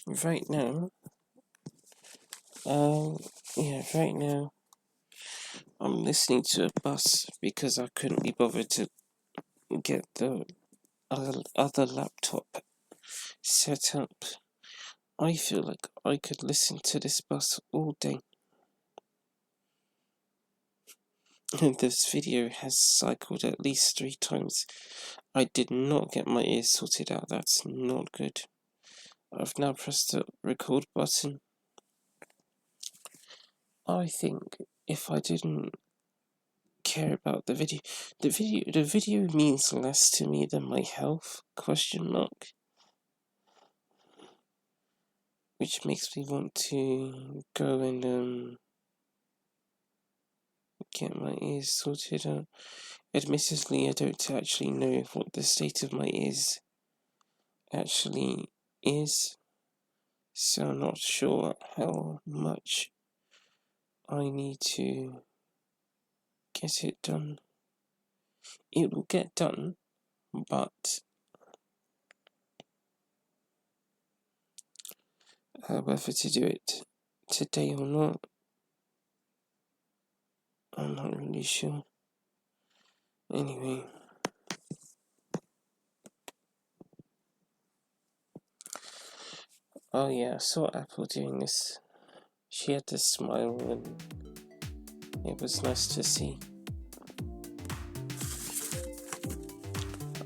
Right now, right now, I'm listening to a bus because I couldn't be bothered to get the other laptop set up. I feel like I could listen to this bus all day. And this video has cycled at least 3 times. I did not get my ears sorted out, that's not good. I've now pressed the record button. I think if I didn't care about the video means less to me than my health, ? Which makes me want to go and get my ears sorted out. Admittedly, I don't actually know what the state of my ears actually is, so I'm not sure how much I need to get it done. It will get done, but whether to do it today or not, I'm not really sure. Anyway, oh yeah, I saw Apple doing this. She had this smile and it was nice to see.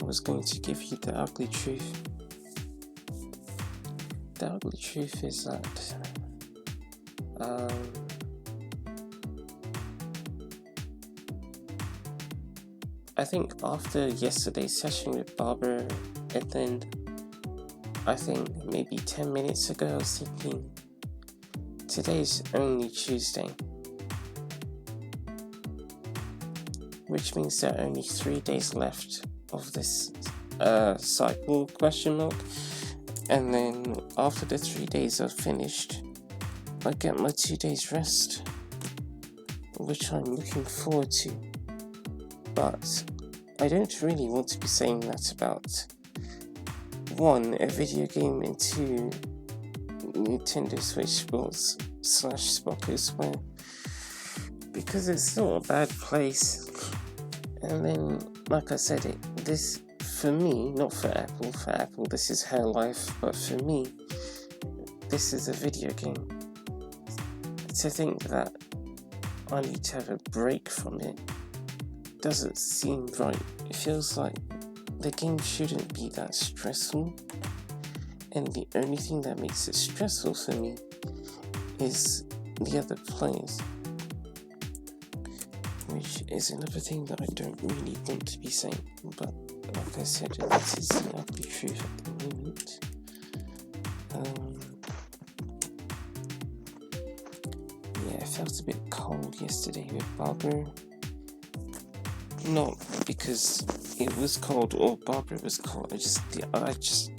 I was going to give you the ugly truth. The ugly truth is that I think after yesterday's session with Barbara, and then I think maybe 10 minutes ago I was thinking, today's only Tuesday, which means there are only 3 days left of this cycle ? And then after the 3 days are finished, I get my 2 days rest, which I'm looking forward to. But I don't really want to be saying that about 1, a video game, and 2, Nintendo Switch Sports / Spock as well, because it's not a bad place. And then, like I said, this for me, not for Apple. For Apple, this is her life, but for me, this is a video game. To think that I need to have a break from it doesn't seem right. It feels like the game shouldn't be that stressful, and the only thing that makes it stressful for me is the other players, which is another thing that I don't really want to be saying, but like I said, this is the ugly truth at the moment. It felt a bit cold yesterday with Barbara. Not because it was cold or Barbara was cold, I just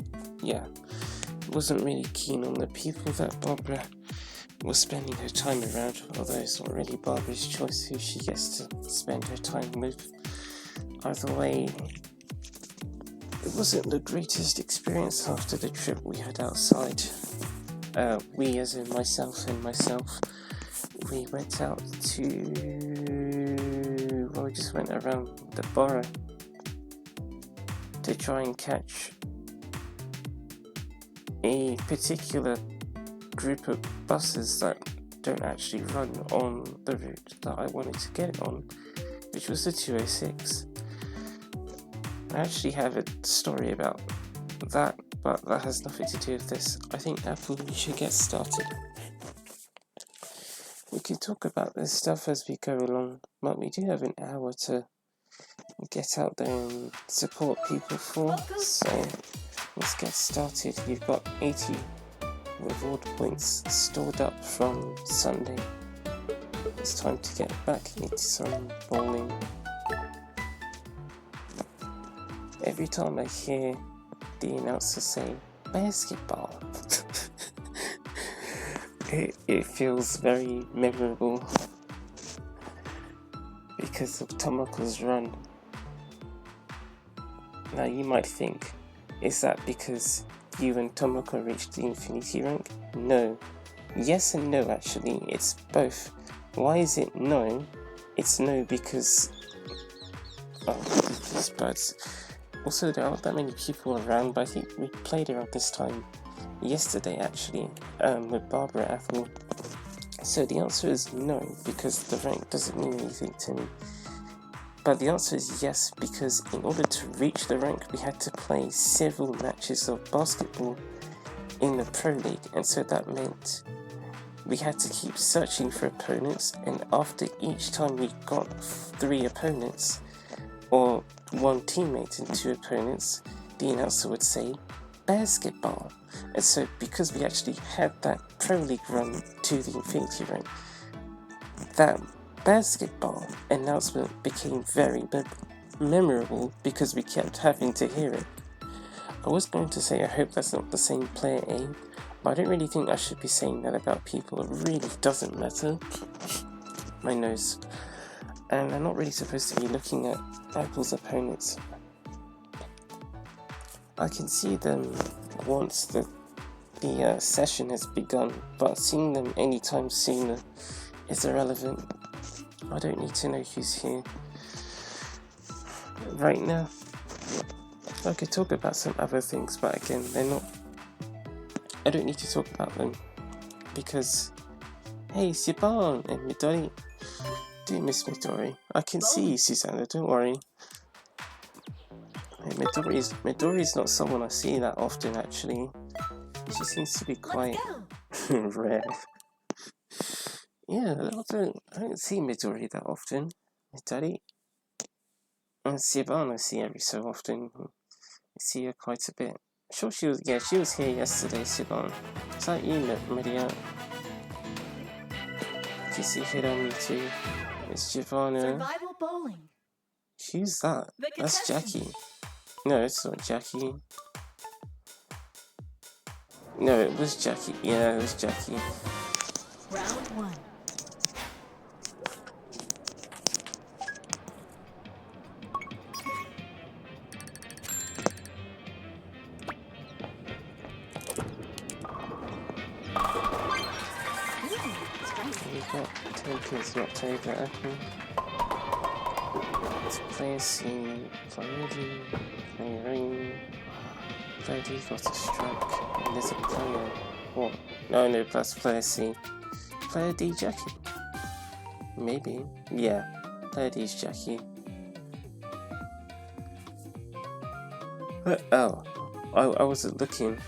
wasn't really keen on the people that Barbara was spending her time around, although it's not really Barbara's choice who she gets to spend her time with. Either way, it wasn't the greatest experience after the trip we had outside. We, as in myself, we went out we just went around the borough to try and catch a particular group of buses that don't actually run on the route that I wanted to get it on, which was the 206. I actually have a story about that, but that has nothing to do with this. I think Apple, we should get started. We can talk about this stuff as we go along, but we do have an hour to get out there and support people for, so let's get started. You've got 80 reward points stored up from Sunday. It's time to get back into some bowling. Every time I hear the announcer say basketball, it feels very memorable because of Tomoko's run. Now you might think, is that because you and Tomoko reached the Infinity rank? No. Yes and no, actually. It's both. Why is it no? It's no because... Oh, these birds. Also, there aren't that many people around, but I think we played around this time yesterday, actually, with Barbara Apple. So the answer is no, because the rank doesn't mean anything to me. But the answer is yes, because in order to reach the rank, we had to play several matches of basketball in the Pro League, and so that meant we had to keep searching for opponents, and after each time we got 3 opponents, or 1 teammate and 2 opponents, the announcer would say, basketball. And so because we actually had that Pro League run to the Infinity rank, that basketball announcement became very memorable because we kept having to hear it. I was going to say I hope that's not the same player A, but I don't really think I should be saying that about people. It really doesn't matter. My nose. And I'm not really supposed to be looking at Apple's opponents. I can see them once the session has begun, but seeing them anytime sooner is irrelevant. I don't need to know who's here. Right now, I could talk about some other things, but again, they're not... I don't need to talk about them, because... Hey, Siobhan and Midori. Do miss Midori. I can see you, Susanna, don't worry. Hey, Midori's not someone I see that often, actually. She seems to be quite rare. Yeah, I don't see Midori that often. Midori. And Siobhan I see every so often. I see her quite a bit. I'm sure she was here yesterday, Siobhan. Is that you, Maria? Do you see Hirami too? It's Giovanna. Survival bowling. Who's that? That's Jackie. No, it's not Jackie. No, it was Jackie. Yeah, it was Jackie. Round 1. We got Tokyo's not Toga Apple. It's player C, player D, player E. Player D got a strike, and there's a player. What? No, that's player C. Player D, Jackie. Maybe. Yeah, player D's Jackie. Oh, I wasn't looking.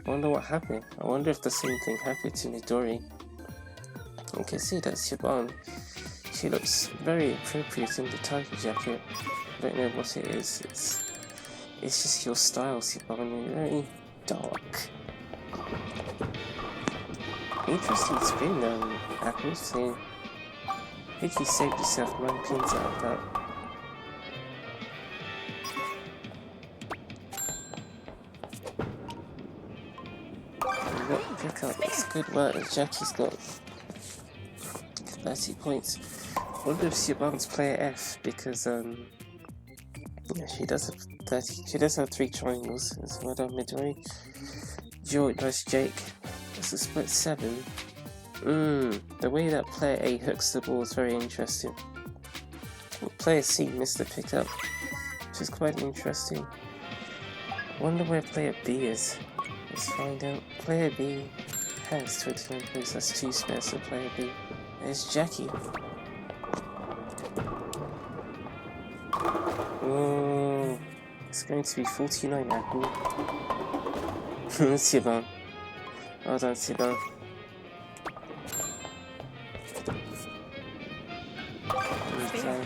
I wonder what happened. I wonder if the same thing happened to Midori. You can see that Siobhan, she looks very appropriate in the tiger jacket. I don't know what it is. It's just your style, Siobhan. You're very dark. Interesting spin, Apple. So I think you saved yourself 9 pins out of that. Pick up. It's good work. Jackie's got 30 points. I wonder if Siobhan's player F, because yeah, she does have 30. She does have 3 triangles. As well done, Midori. George vs Jake. That's a split 7. The way that player A hooks the ball is very interesting. Player C missed the pickup, which is quite interesting. I wonder where player B is. Let's find out. Player B has 29 points, that's 2 spares for player B. There's Jackie. Oh, it's going to be 49 Apple. Siobhan. Well done, Siobhan. Okay.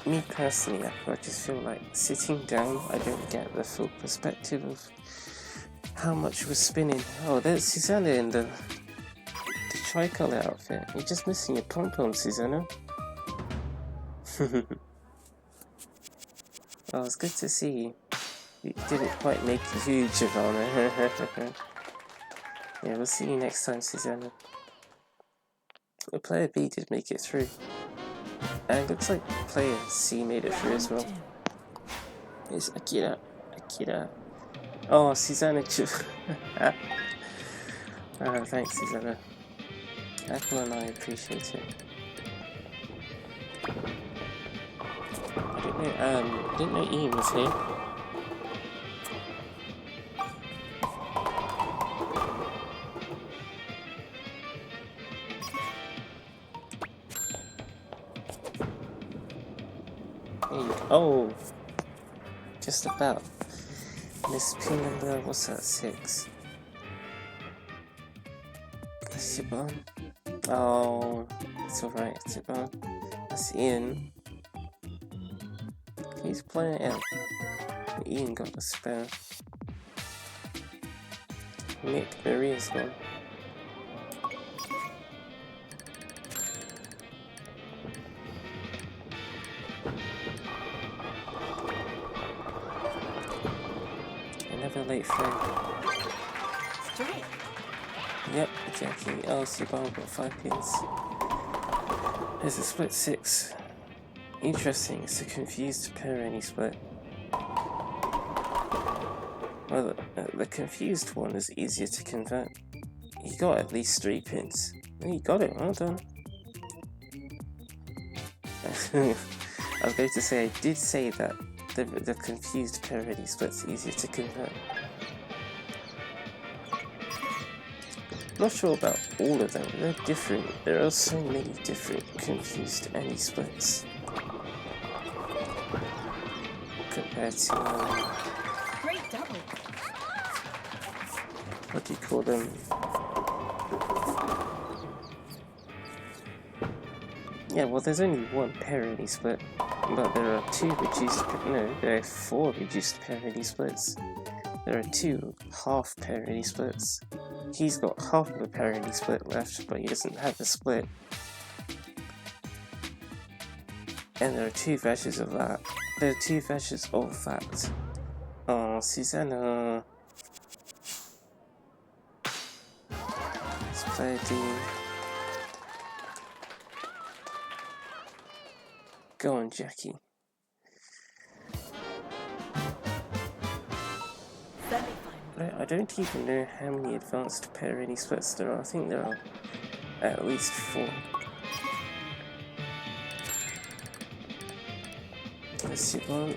Me personally, I just feel like sitting down, I don't get the full perspective of how much we're spinning. Oh, there's Susanna in the tricolour outfit. You're just missing your pom-pom, Susanna. Oh, it's good to see you. You didn't quite make it huge, Giovanna. Yeah, we'll see you next time, Susanna. The player B did make it through. And it looks like player C made it through as well. It's Akira. Akira. Oh, Susanna. Thanks, Susanna. Apple and I appreciate it. I didn't know Ian was here. Oh, just about. Miss pin number, what's that, 6? Siobhan? Oh, it's alright, Siobhan. That's Ian. He's playing it out. Ian got the spell. Nick, Maria's gone. Another late frame. Strike. Yep, Jackie. Oh, Siobhan got 5 pins. There's a split 6. Interesting, it's a confused parity split. Well, the confused one is easier to convert. You got at least 3 pins. Oh, you got it, well done. I was going to say, I did say that the confused parity split's easier to convert. Not sure about all of them, they're different. There are so many different confused any splits. Compared to, Great double. what do you call them? Yeah, well, there's only one parity split, but there are 2 reduced, no, there are 4 reduced parity splits. There are 2 half parity splits. He's got half of a parity split left, but he doesn't have a split. And there are 2 versions of that. There are 2 versions of that. Oh, Susanna. Let's play a Dean. Go on, Jackie. Semi-final. I don't even know how many advanced parity splits there are. I think there are at least 4. Let's see one.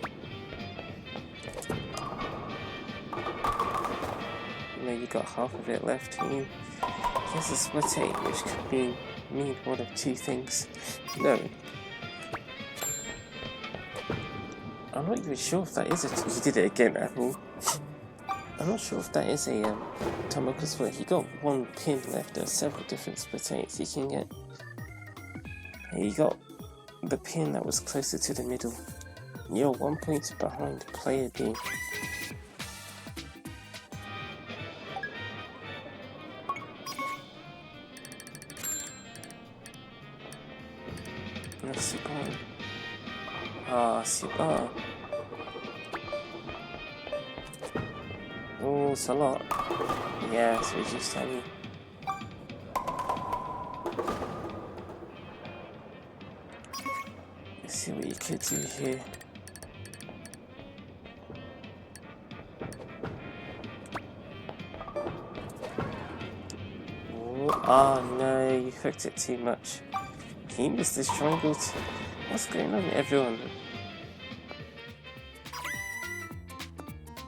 You know, you got half of it left. Here's a split 8, which could mean one of 2 things. No. I'm not even sure if that is you did it again, Apple. I'm not sure if that is a Tomoko split. He got 1 pin left. There are several different split 8s you can get. He got the pin that was closer to the middle. You're 1 point behind player B. That's Siobhan. Ah, Siobhan. Oh, it's a lot. Yeah, it's reduced heavy. Let's see what you could do here. Oh no, you hooked it too much. He missed this triangle. What's going on, everyone?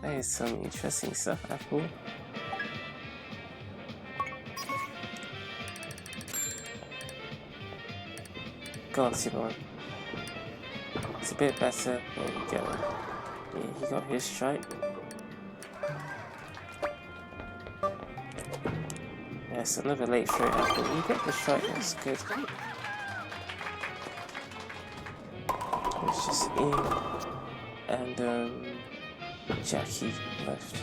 That is some interesting stuff, Apple. Go on, Siobhan. It's a bit better. There you go. Yeah, he got his strike. Yes, another late throw, Apple. You got the strike, that's good. It's just in and Jackie left.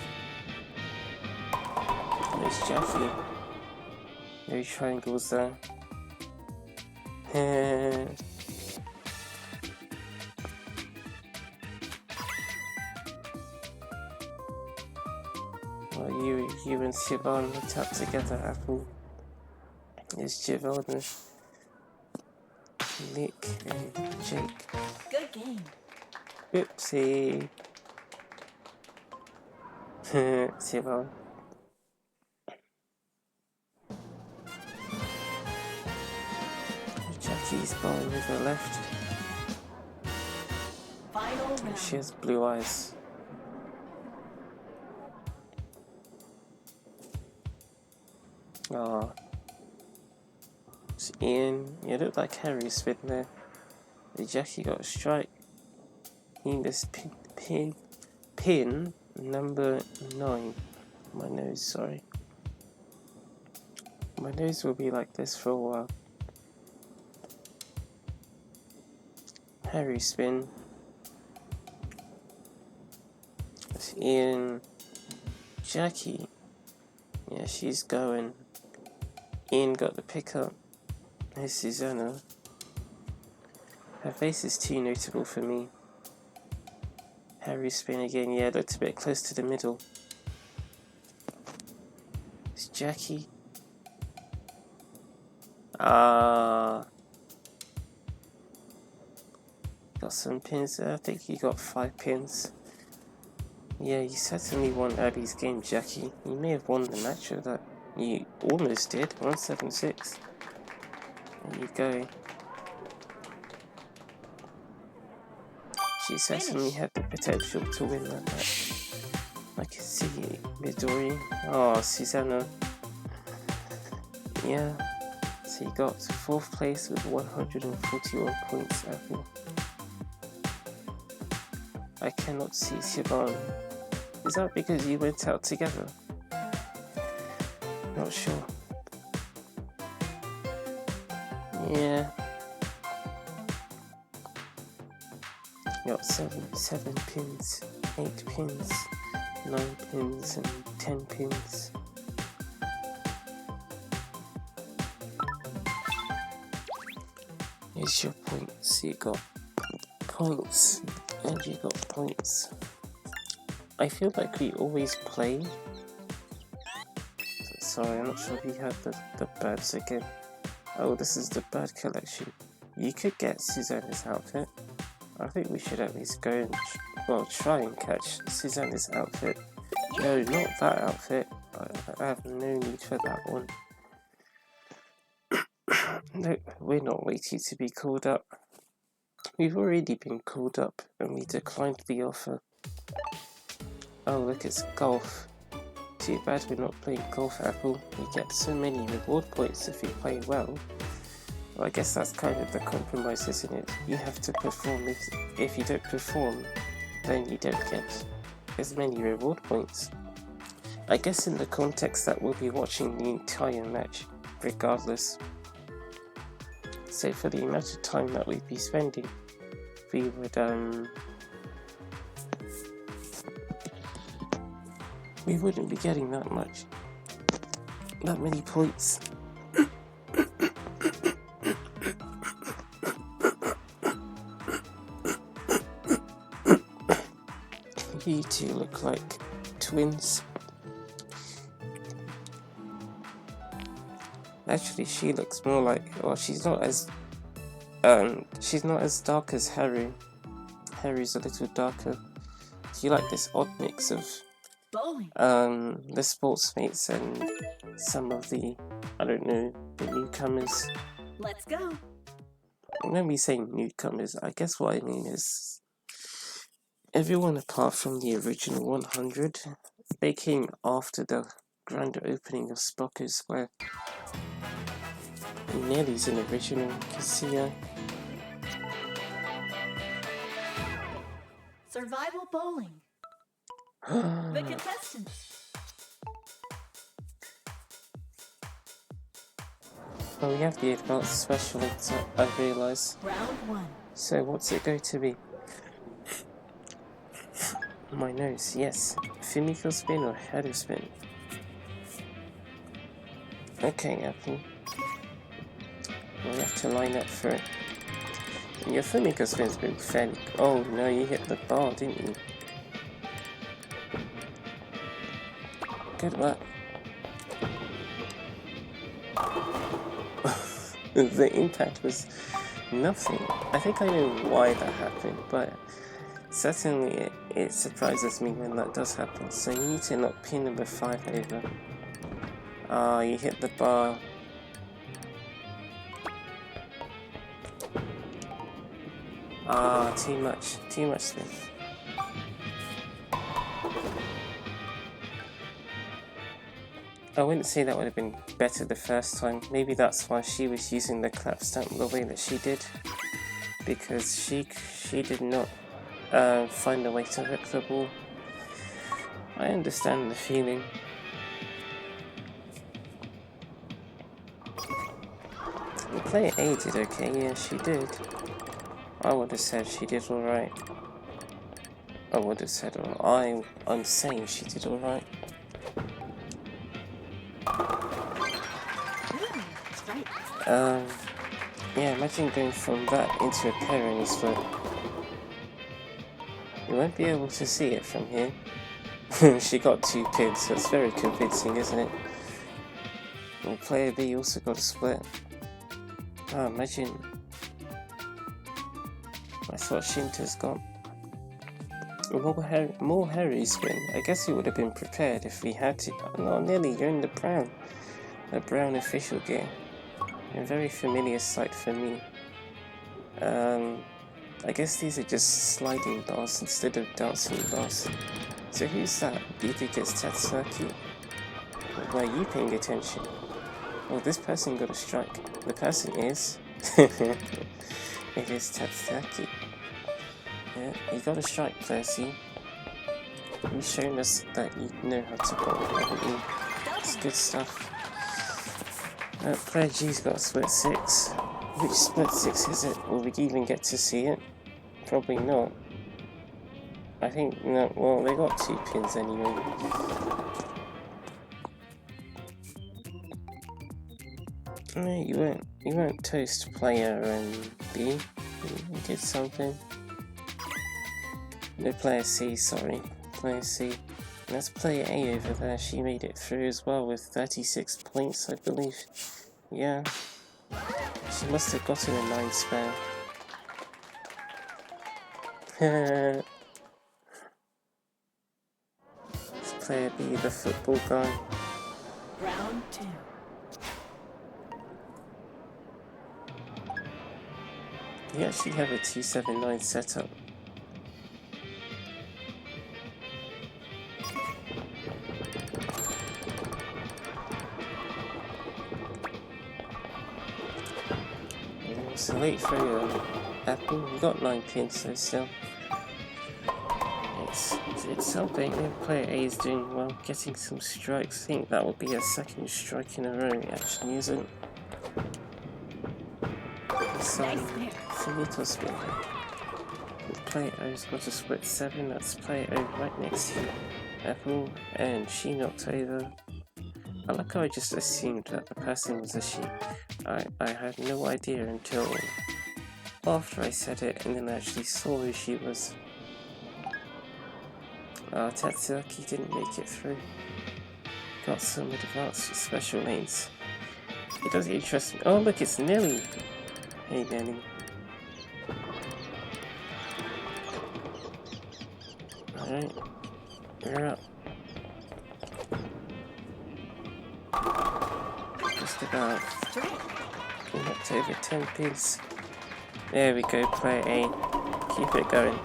There's Jackie. No triangles there. Well, you and Siobhan looked up together, Apple. There's Giovanna, Nick, and Jake. Good game. Oopsie. Siobhan. Jackie's bowling with her left. Final round. She has blue eyes. Ah. It's Ian. You look like Harry's spin there. The Jackie got a strike. In this pin number 9. My nose, sorry. My nose will be like this for a while. Harry spin. It's Ian. Jackie. Yeah, she's going. Ian got the pickup. Here's Susanna. Her face is too notable for me. Harry spin again. Yeah, looked a bit close to the middle. It's Jackie. Got some pins there. I think you got 5 pins. Yeah, you certainly won Abby's game, Jackie. You may have won the match with that. You almost did. 176. There you go. She certainly had the potential to win that match. I can see Midori. Oh, Susanna. Yeah. So you got 4th place with 141 points, Abby. I cannot see Siobhan. Is that because you went out together? Not sure. Yeah. Got 7 pins, 8 pins, 9 pins, and 10 pins. Here's your points. You got points, and you got points. I feel like we always play. Sorry, I'm not sure if you had the birds again. Oh, this is the bird collection. You could get Susanna's outfit. I think we should at least go and try and catch Susanna's outfit. No, not that outfit. I have no need for that one. No, we're not waiting to be called up. We've already been called up and we declined the offer. Oh, look, it's golf. Too bad we're not playing golf, Apple. We get so many reward points if we play well. Well, I guess that's kind of the compromise, isn't it? You have to perform. If you don't perform, then you don't get as many reward points. I guess in the context that we'll be watching the entire match, regardless. So for the amount of time that we'd be spending, we would we wouldn't be getting that many points. You two look like twins. Actually, she looks more like, well, she's not as dark as Harry. Harry's a little darker. You like this odd mix of Bowling. the sports mates and some of the, I don't know, the newcomers. Let's go. When we say newcomers, I guess what I mean is everyone apart from the original 100, they came after the grand opening of Spocker Square. And Nelly's an original, you can see her. Survival bowling. The contestants. Oh, we have the advanced specialists, I realise. Round 1. So what's it going to be? My nose, yes. Fumiko spin or header spin? Okay, Apple. We have to line up for it. Your Fumiko spin's been fairly... Oh no, you hit the bar, didn't you? Good luck. The impact was nothing. I think I know why that happened, but certainly it surprises me when that does happen. So you need to knock pin number 5 over. Ah, you hit the bar. Ah, too much then. I wouldn't say that would have been better the first time. Maybe that's why she was using the clap stamp the way that she did, because she did not find a way to hook the ball. I understand the feeling. Player A did okay, yeah, she did. I would have said she did alright. I would have said, I'm saying she did alright. Yeah, imagine going from that into a Perrin's foot. You won't be able to see it from here. She got 2 pins, that's very convincing, isn't it? And player B also got a split. Oh, imagine. I thought Shinta's got more Harry's win. I guess he would have been prepared if he had to. No, nearly, you're in the brown. The brown official game. A very familiar sight for me. I guess these are just sliding bars instead of dancing bars. So who's that? Do you think it's Tatsuki? Why are you paying attention? Oh, this person got a strike. The person is... it is Tatsuki. Yeah, you got a strike, Percy. You've shown us that you know how to bowl, haven't you? It's good stuff. Player G's got a split 6. Which split 6 is it? Will we even get to see it? Probably not. I think, no, well, they got 2 pins anyway. No, you weren't toast player B. You did something. No, player C, sorry. Player C. That's player A over there. She made it through as well with 36 points, I believe. Yeah. She must have gotten a 9 spare. It's player B, the football guy. Round 2. You actually have a 279 setup. It's a late for your Apple. You got 9 pins, so still. It's something. Player A is doing well, getting some strikes. I think that will be a 2nd strike in a row. It actually isn't. Finito split. Player O's got a split 7. That's player O right next to Apple, and she knocked over. I like how I just assumed that the person was a she. I had no idea until after I said it, and then I actually saw who she was. Tatsuki didn't make it through. Got some advanced special lanes. It does interest me. Oh look, it's Nelly. Hey Nelly. Alright, you're up. Just about. Knocked over 10 pins. There we go, player A. Keep it going.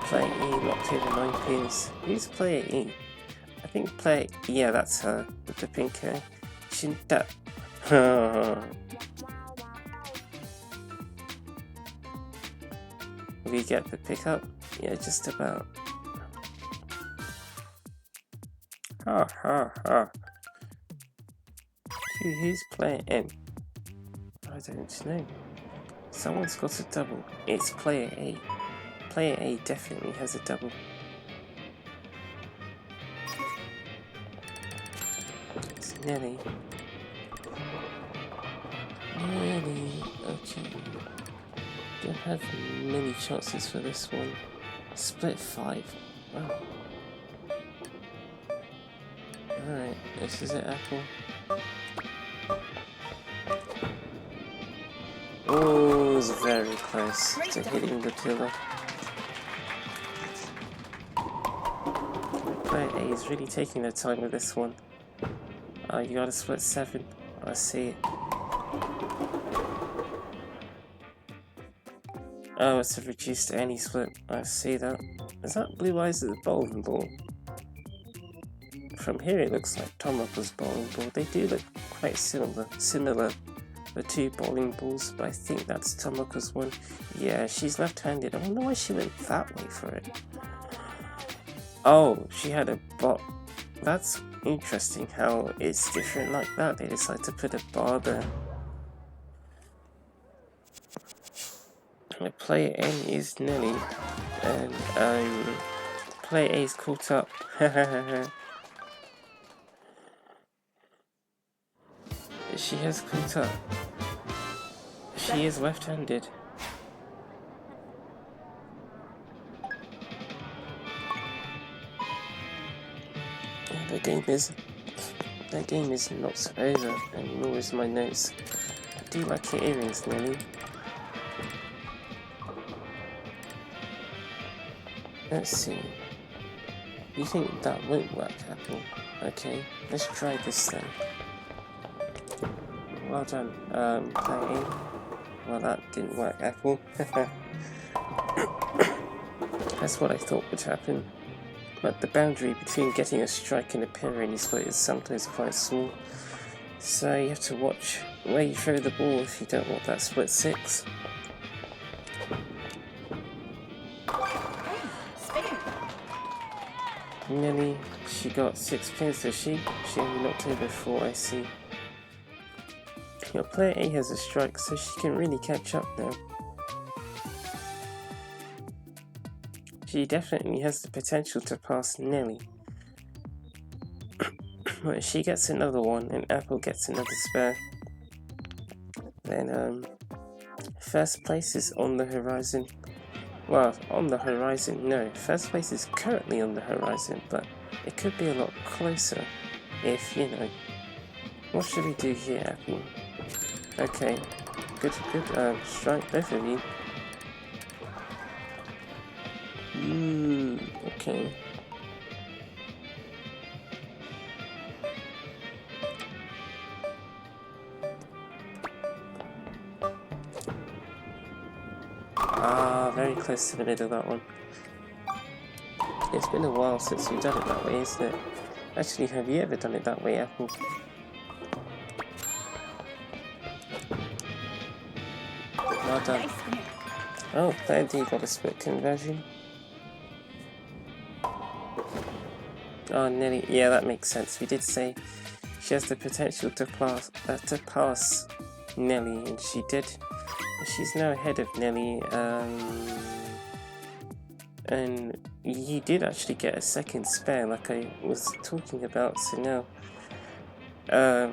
Player E knocked over 9 pins. Who's player E? I think player... yeah, that's her with the pink hair. Shinta. Will you get the pickup? Yeah, just about. Ha ha ha. Who's player M? I don't know. Someone's got a double. It's player A. Player A definitely has a double. It's Nelly. Nelly. Okay. Don't have many chances for this one. Split 5. Wow. Alright, this is it, Apple. Oh, it was very close to hitting the pillar. Player A is really taking their time with this one. You gotta split 7. I see it. Oh, it's a reduced any split. I see that. Is that Blue Eyes' bowling ball? From here it looks like Tomoko's bowling ball. They do look quite similar, the two bowling balls, but I think that's Tomoko's one. Yeah, she's left-handed. I wonder why she went that way for it. Oh, she had a bar. That's interesting how it's different like that. They decided to put a bar there. Player N is Nelly, and Player A is caught up. She has caught up. She is left-handed. The game is not over, and nor is my notes. I do like your earrings, Nelly. Let's see. You think that won't work, Apple? Okay, let's try this then. Well done, playing. Well, that didn't work, Apple. That's what I thought would happen. But the boundary between getting a strike and a parry split is sometimes quite small. So you have to watch where you throw the ball if you don't want that split 6. Nelly, she got 6 pins, does she? She only knocked over 4, I see. Your player A has a strike, so she can really catch up now. She definitely has the potential to pass Nelly. But if she gets another one and Apple gets another spare, then first place is on the horizon. Well, on the horizon, no. First place is currently on the horizon, but it could be a lot closer if, you know. What should we do here, Apple? Okay, good, strike, both of you. Okay. Very close to the middle of that one. It's been a while since we've done it that way, isn't it? Actually, have you ever done it that way, Apple? Well done. Oh, player D got a split conversion. Oh, Nelly. Yeah, that makes sense. We did say she has the potential to pass Nelly, and she did. She's now ahead of Nelly, and he did actually get a second spare, like I was talking about. So now,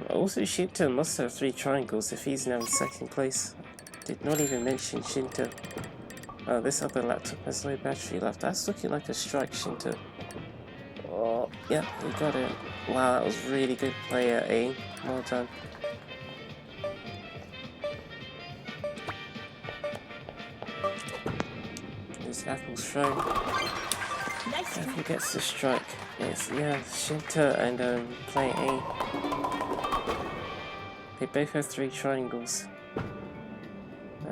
also Shinta must have 3 triangles if he's now in second place. Did not even mention Shinta. This other laptop has low battery left. That's looking like a strike, Shinta. Oh, yeah, you got it. Wow, that was really good, player A. Well done. There's Apple's throw. Apple gets the strike. Yes, yeah, Shinta and player A. They both have 3 triangles.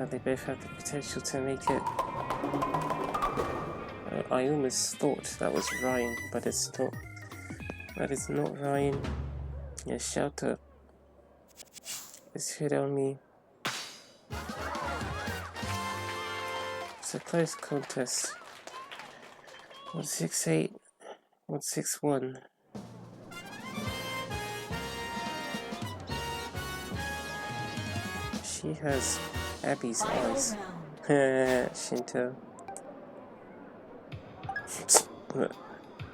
They both have the potential to make it. I almost thought that was Ryan, but it's not. That is not Ryan. Yeah, Shelter. It's hit on me. It's a close contest. 168, 161. She has Abby's eyes. Shinto.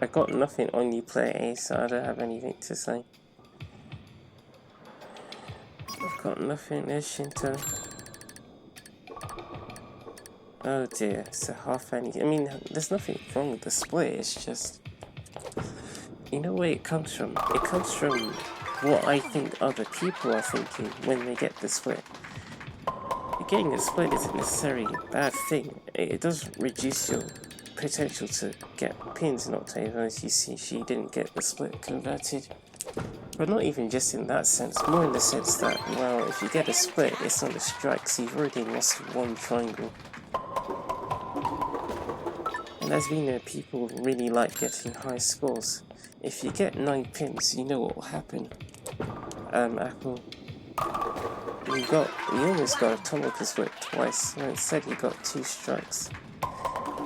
I got nothing on you, player A, so I don't have anything to say. I've got nothing. There's Shinto. Oh dear, it's a half any. I mean, there's nothing wrong with the split, it's just. You know where it comes from? It comes from what I think other people are thinking when they get the split. getting a split isn't necessarily a bad thing. It does reduce your potential to get pins in Octave, as you see she didn't get the split converted. But not even just in that sense, more in the sense that, well, if you get a split, it's not a strike, so you've already lost one triangle. And as we know, people really like getting high scores. If you get 9 pins, you know what will happen. Apple, you almost got a Tomoko split twice, and instead you got 2 strikes.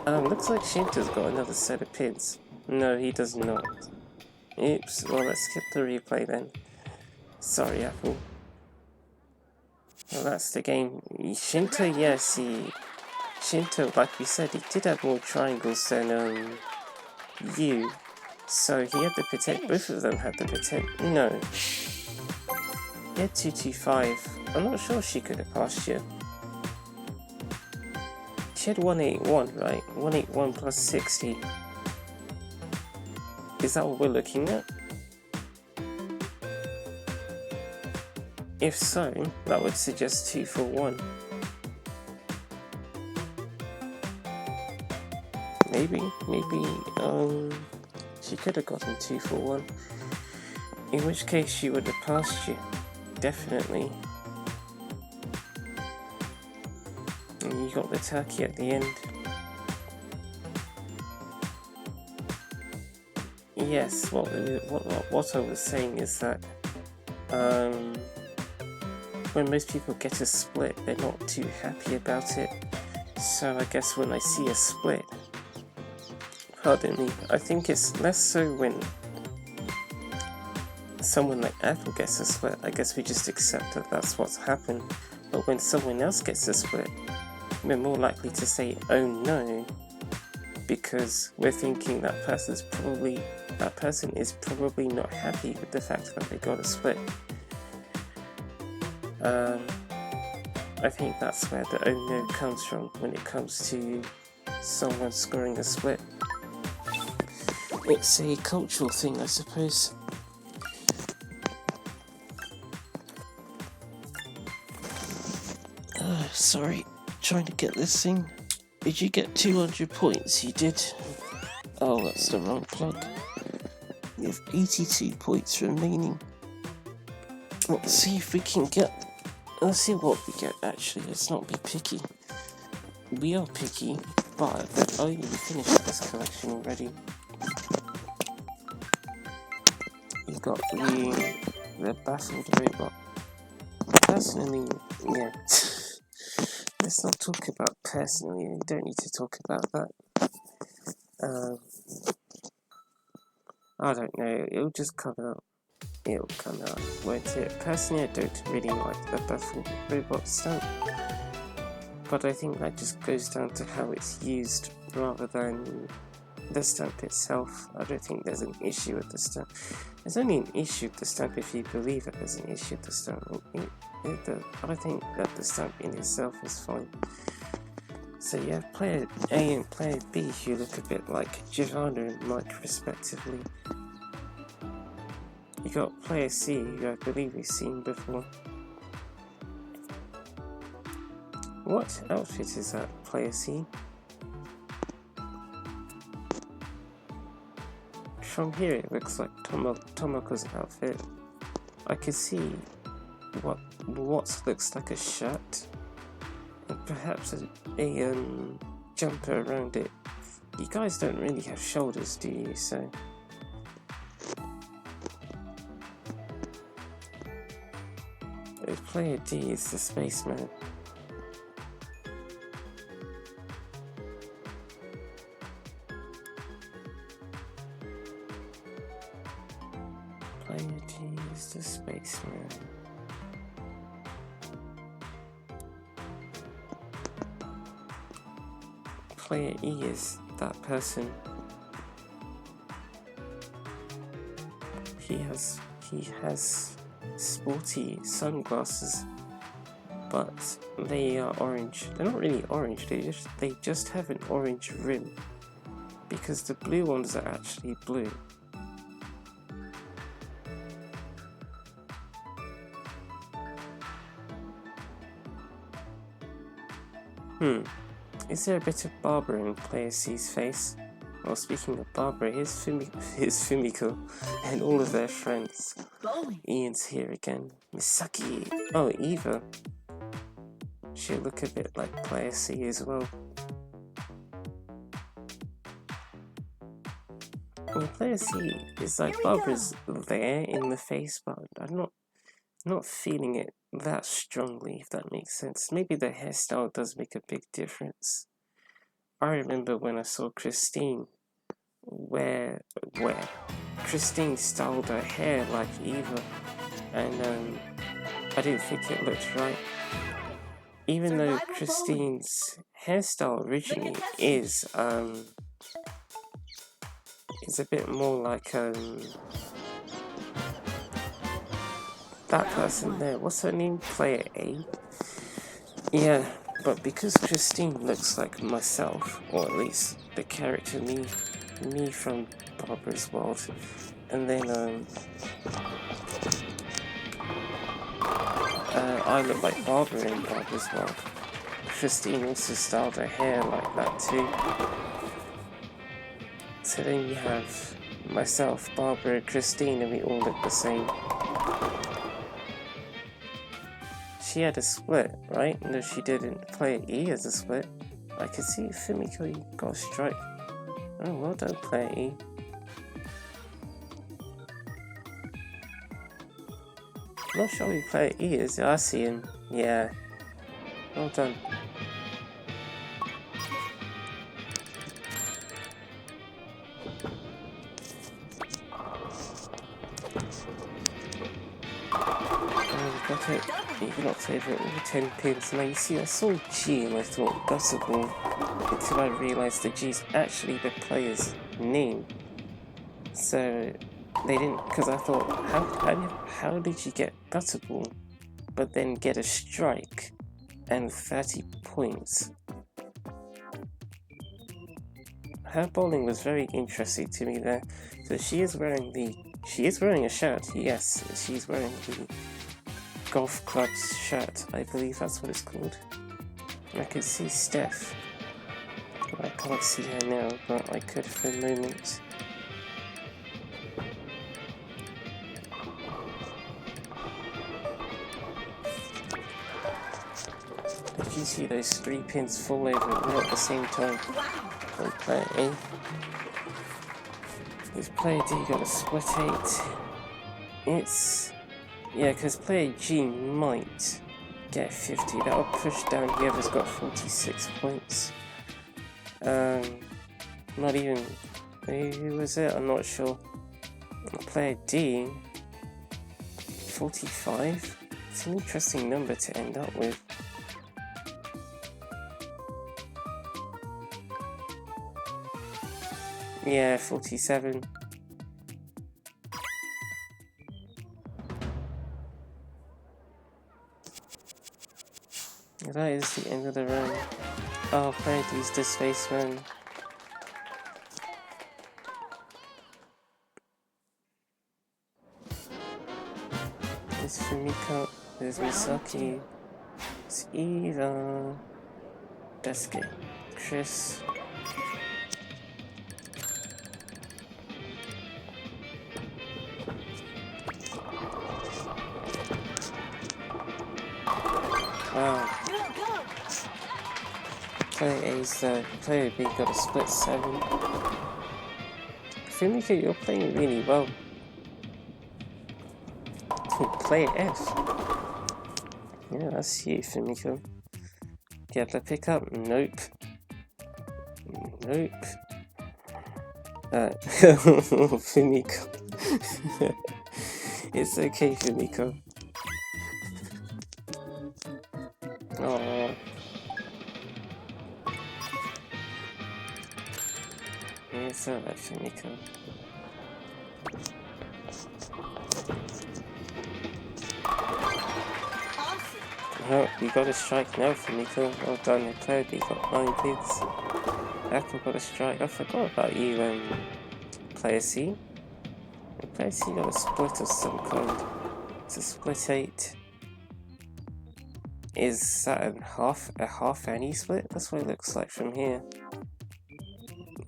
Looks like Shinto's got another set of pins. No, he does not. Oops, well, let's skip the replay then. Sorry, Apple. Well, that's the game. Shinto, yes, Shinto, like we said, he did have more triangles than, you. So he had the potential, both of them had the potential, no. He had 225. I'm not sure she could have passed you. She had 181, right? 181 plus 60. Is that what we're looking at? If so, that would suggest 2 for 1. Maybe, she could have gotten 2 for 1. In which case she would have passed you. Definitely. And you got the turkey at the end. Yes, what I was saying is that when most people get a split, they're not too happy about it. So I guess when I see a split, pardon me, I think it's less so when someone like Apple gets a split. I guess we just accept that that's what's happened. But when someone else gets a split, we're more likely to say, oh no, because we're thinking that person is probably not happy with the fact that they got a split. I think that's where the oh no comes from when it comes to someone scoring a split. It's a cultural thing, I suppose. Sorry, trying to get this thing. Did you get 200 points? You did. Oh, that's the wrong plug. You have 82 points remaining. Let's see if we can get... Let's see what we get, actually. Let's not be picky. We are picky, but... Oh, we finished this collection already. You've got the baffled robot. Personally, yeah. Let's not talk about personally. We don't need to talk about that. I don't know. It'll just come out. It'll come out, won't it? Personally, I don't really like the baffled robot stamp. But I think that just goes down to how it's used rather than the stamp itself. I don't think there's an issue with the stamp. There's only an issue with the stamp if you believe that there's an issue with the stamp. I think that the stamp in itself is fine. So you have player A and player B who look a bit like Giovanna and Mike respectively. You got player C, who I believe we've seen before. What outfit is that, player C? From here it looks like Tomoko's outfit. I can see what looks like a shirt and perhaps a jumper around it. You guys don't really have shoulders, do you? So player D is the spaceman. Player D is the spaceman. Player E is that person. He has sporty sunglasses, but they are orange. They're not really orange, they just have an orange rim, because the blue ones are actually blue. Is there a bit of Barbara in player C's face? Well, speaking of Barbara, here's Fumiko and all of their friends. Bowling. Ian's here again. Misaki. Oh, Eva. She'll look a bit like player C as well. Well, player C is like Barbara's there in the face, but I'm not feeling it that strongly, if that makes sense. Maybe the hairstyle does make a big difference. I remember when I saw Christine, where Christine styled her hair like Eva, and I didn't think it looked right. Even though Christine's hairstyle originally is a bit more like that person there. What's her name? Player A. Yeah, but because Christine looks like myself, or at least the character me from Barbara's World, and then I look like Barbara in Barbara's World. Christine also styled her hair like that too. So then you have myself, Barbara, Christine, and we all look the same. She had a split, right? No, she didn't. Player E has a split. I can see Fumiko, you got a strike. Oh, well done, Player E. I'm not sure who Player E is. I see him. Yeah. Well done. Got it. You cannot favourite all 10 pins. Now you see, I saw G and I thought Gutterball until I realised that G is actually the player's name. So they didn't, because I thought, how did you get Gutterball, but then get a strike and 30 points? Her bowling was very interesting to me there. So she is wearing a shirt. Yes, she's wearing the golf club's shirt, I believe that's what it's called. And I can see Steph. I can't see her now, but I could for a moment. If you see those 3 pins fall over all at the same time, on player A. This player D got a split 8. Yeah, because player G might get 50. That'll push down whoever's got 46 points. Not even... Who was it? I'm not sure. Player D... 45? It's an interesting number to end up with. Yeah, 47. That is the end of the round. Oh, player D's displacement. There's Fumiko, there's Misaki, there's Eva, Desuke, Chris. Wow. Player A's there. Player B got a split 7. Fumiko, you're playing really well. Player F. Yeah, that's you, Fumiko. Get the pickup? Nope. Nope. Fumiko. It's okay, Fumiko. Oh. It's alright, Fumiko. Oh, you got a strike now, Fumiko. Well done, the player B got 9 bids. Apple got a strike. I forgot about you, player C. Player C got a split of some kind. It's a split 8. Is that a half Annie split? That's what it looks like from here.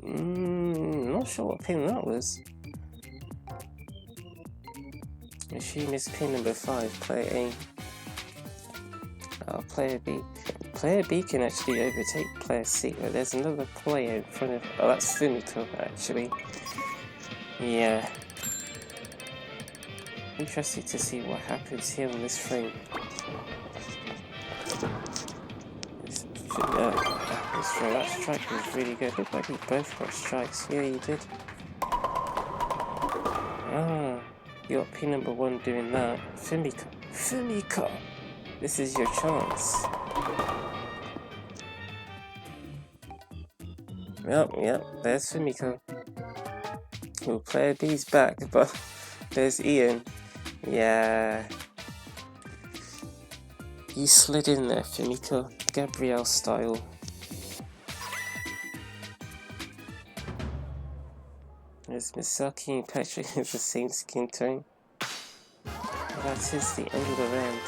Not sure what pin that was. She missed pin number 5, player A. Player B. Player B can actually overtake player C, but there's another player in front of... Oh, that's Fumiko, actually. Yeah. Interesting to see what happens here on this frame. That strike was really good. Looked like we both got strikes. Yeah, you did. Ah, you got pin number 1 doing that. Fumiko. Fumiko! This is your chance. Yep, there's Fumiko. Well, player B's back, but there's Ian. Yeah. You slid in there, Fumiko. Gabrielle style. There's Misaki and Patrick with the same skin tone. That is the end of the round.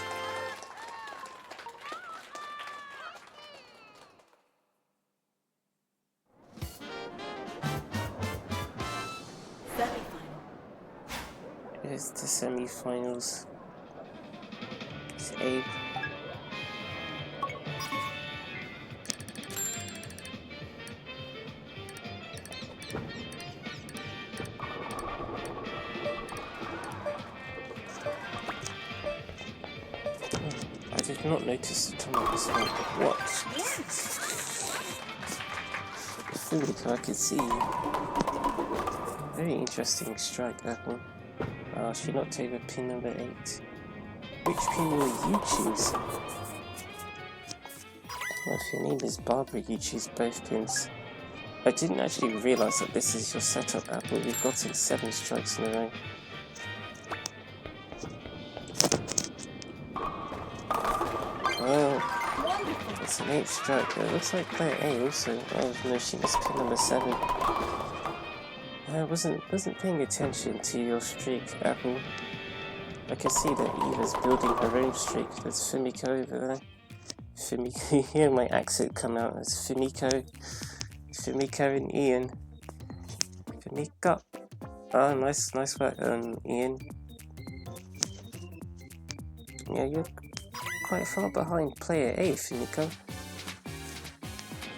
It is the semi-finals. It's Abe. I did not notice the time of this one. What? Fumiko, I could see you. Very interesting strike, that one. She knocked over pin number 8. Which pin will you choose? Well, if your name is Barbara, you choose both pins. I didn't actually realise that this is your setup, Apple. We've gotten 7 strikes in a row. Well, it's an 8th strike. It looks like player A also. Oh no, she missed pin number 7. I wasn't paying attention to your streak, Apple. I can see that Eva's building her own streak. There's Fumiko over there. Fumiko, hear my accent come out. There's Fumiko and Ian. Fumiko. Oh, nice work, Ian. Yeah, you're quite far behind player A, Fumiko.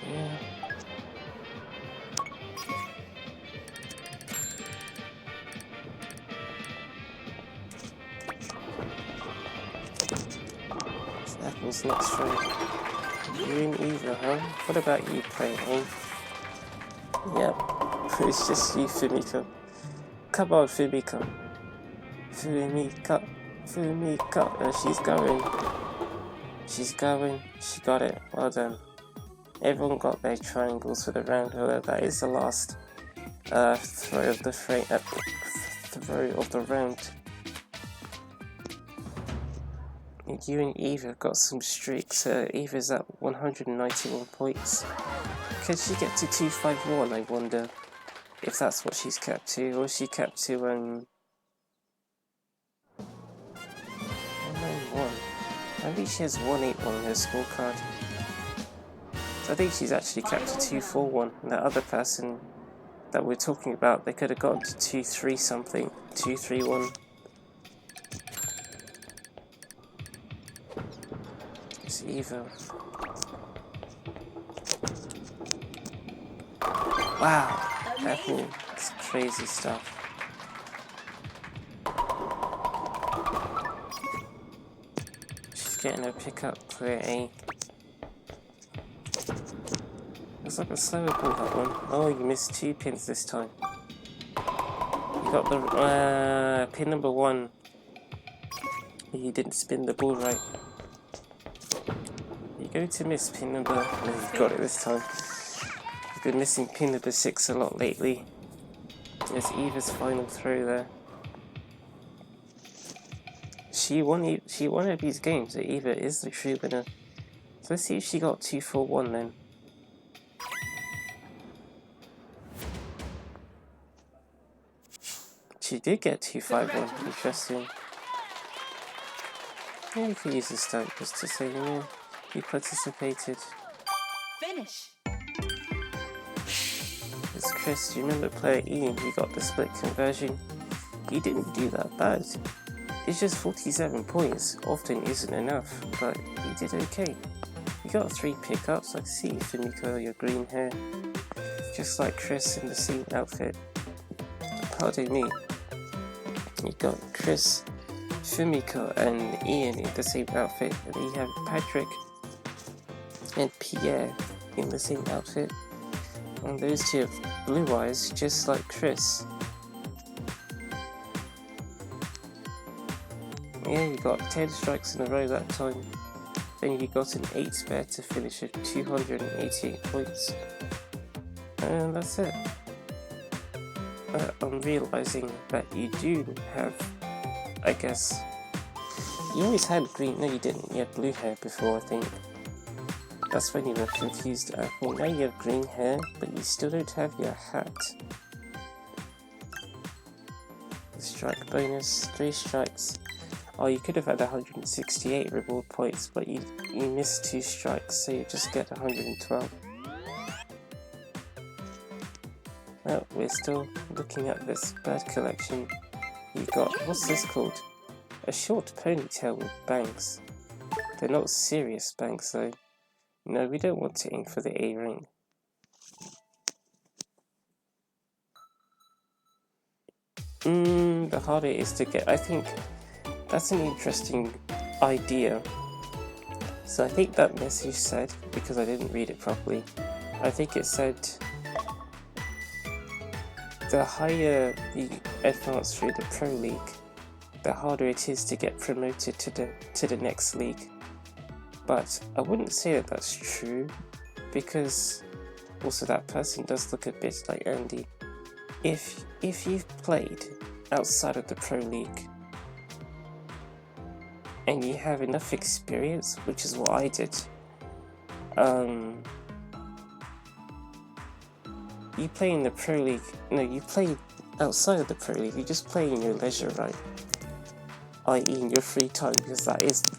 Yeah. Apple's next round. You and Eva, huh? What about you, player A? Yep, it's just you, Fumiko. Come on, Fumiko. Fumiko. Oh, she's going. She got it. Well done. Everyone got their triangles for the round. Although that is the last throw of the round. You and Eva got some streaks. Eva's at 191 points. Can she get to 251? I wonder if that's what she's capped to, or is she capped to 191? I think she has 181 on her scorecard. So I think she's actually capped to 241. And that other person that we're talking about, they could have gotten to 23 something, 231. It's Eva. Wow, Apple, that's crazy stuff. She's getting her pickup, player A. Looks like a slower ball, that one. Oh, you missed 2 pins this time. You got the pin number 1. You didn't spin the ball right. You're going to miss pin number... No, you got it this time. You've been missing pin number 6 a lot lately. There's Eva's final throw there. She won these games, so Eva is the true winner. So let's see if she got 241 then. She did get 251, interesting. Yeah, you could use the stamp just to say, yeah, you participated. Finish. It's Chris, you remember player Ian who got the split conversion? He didn't do that bad. It's just 47 points, often isn't enough, but he did okay. You got 3 pickups, I see Fumiko, your green hair. Just like Chris in the same outfit. Pardon me. You got Chris, Fumiko and Ian in the same outfit, and then you have Patrick and Pierre in the same outfit. And those 2 have blue eyes, just like Chris. Yeah, you got 10 strikes in a row that time. Then you got an 8 spare to finish at 288 points. And that's it. I'm realizing that you do have, I guess, you always had green, no you didn't, you had blue hair before I think. That's when you were confused. Well, now you have green hair, but you still don't have your hat. Strike bonus, 3 strikes. Oh, you could have had 168 reward points, but you missed 2 strikes, so you just get 112. Well, we're still looking at this bird collection. You got, what's this called? A short ponytail with bangs. They're not serious bangs though. No, we don't want to aim for the A ring. The harder it is to get, I think that's an interesting idea. So I think that message said, because I didn't read it properly, I think it said the higher you advance through the Pro League, the harder it is to get promoted to the next league. But I wouldn't say that that's true, because also that person does look a bit like Andy. If you've played outside of the Pro League and you have enough experience, which is what I did, you play in the Pro League, no, you play outside of the Pro League, you just play in your leisure, right? I.e. in your free time, because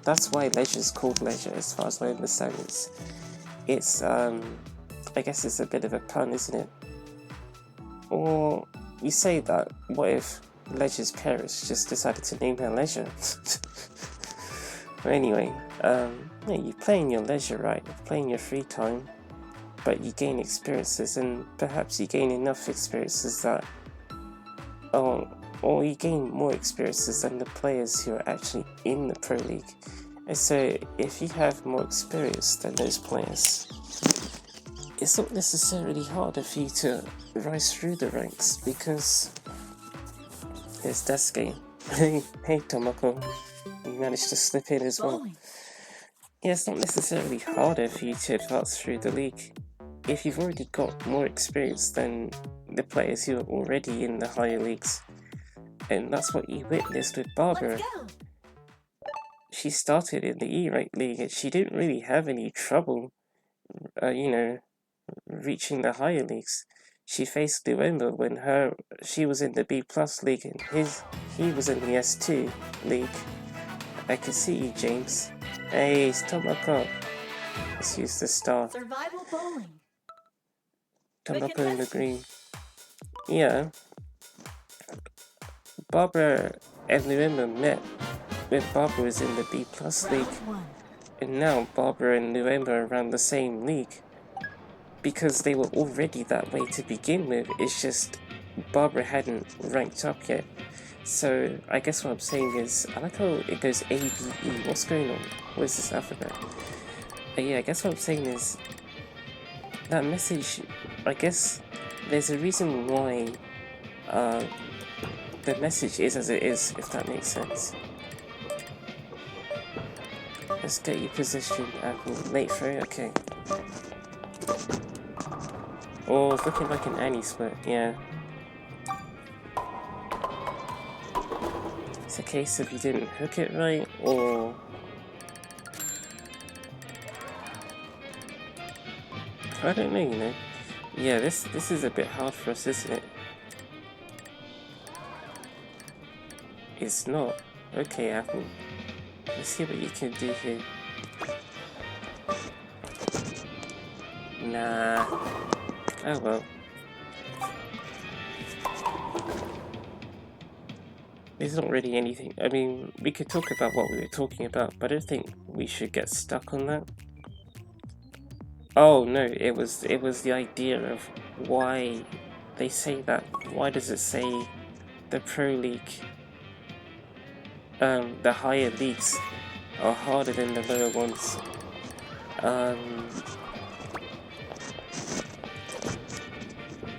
that's why leisure is called leisure, as far as I understand. It's I guess it's a bit of a pun, isn't it? Or you say that, what if Leisure's parents just decided to name her Leisure? Anyway, yeah, you play in your leisure, right? You play in your free time, but you gain experiences, and perhaps you gain enough experiences that, or you gain more experiences than the players who are actually in the Pro League. And so, if you have more experience than those players, it's not necessarily harder for you to rise through the ranks, because there's Daisuke. Hey Tomoko, you managed to slip in as well. Yeah, it's not necessarily harder for you to advance through the league if you've already got more experience than the players who are already in the higher leagues. And that's what you witnessed with Barbara. She started in the E-Rank League and she didn't really have any trouble, reaching the higher leagues. She faced Luemba when she was in the B+ league and he was in the S2 league. I can see you, James. Hey, Tomoko. Let's use the star. Survival bowling. Tomoko in the green. Yeah. Barbara and Luemba met when Barbara was in the B+ league. And now Barbara and Luemba are around the same league. Because they were already that way to begin with, it's just Barbara hadn't ranked up yet. So I guess what I'm saying is, I like how it goes A, B, E. What's going on? What is this alphabet? Yeah, I guess what I'm saying is, that message, I guess there's a reason why the message is as it is, if that makes sense. Let's get you positioned at late throw, okay. Oh, it's looking like an Annie split, yeah. It's a case of you didn't hook it right, or... I don't know, you know. Yeah, this is a bit hard for us, isn't it? It's not. Okay, Apple. Let's see what you can do here. Nah. Oh well. There's not really anything. I mean, we could talk about what we were talking about, but I don't think we should get stuck on that. Oh no, it was the idea of why they say that. Why does it say the Pro League, the higher leagues are harder than the lower ones?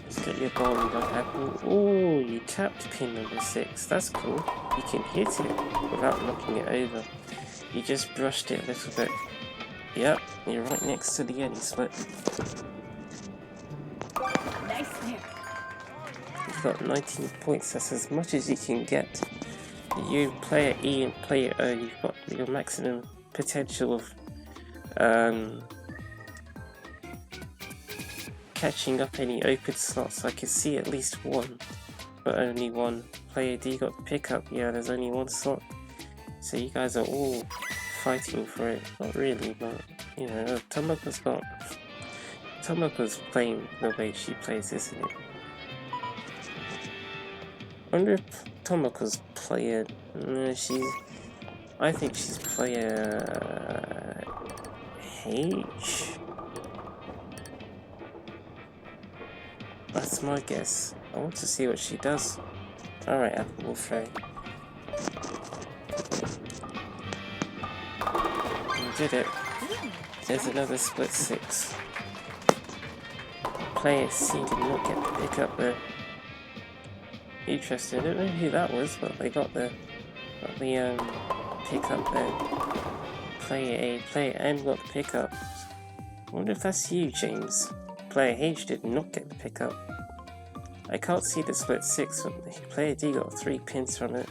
Let's get your bowling on Apple. Oh, you tapped pin number 6. That's cool. You can hit it without knocking it over. You just brushed it a little bit. Yep, you're right next to the eddy split. Nice there. You've got 19 points. That's as much as you can get. You player E and player O, you've got your maximum potential of catching up any open slots. I can see at least one, but only one. Player D got the pickup. Yeah, there's only one slot. So you guys are all fighting for it. Not really, but you know, Tomoko's playing the way she plays, isn't it? I wonder if Tomoko's player. I think she's player H. That's my guess. I want to see what she does. Alright, Apple will throw. You did it. There's another split 6. Player C did not get the pick up there. Interesting. I don't know who that was, but they got the pick up there. Player N got the pick up. I wonder if that's you, James. Player H did not get the pick up. I can't see the split 6 from player D got 3 pins from it.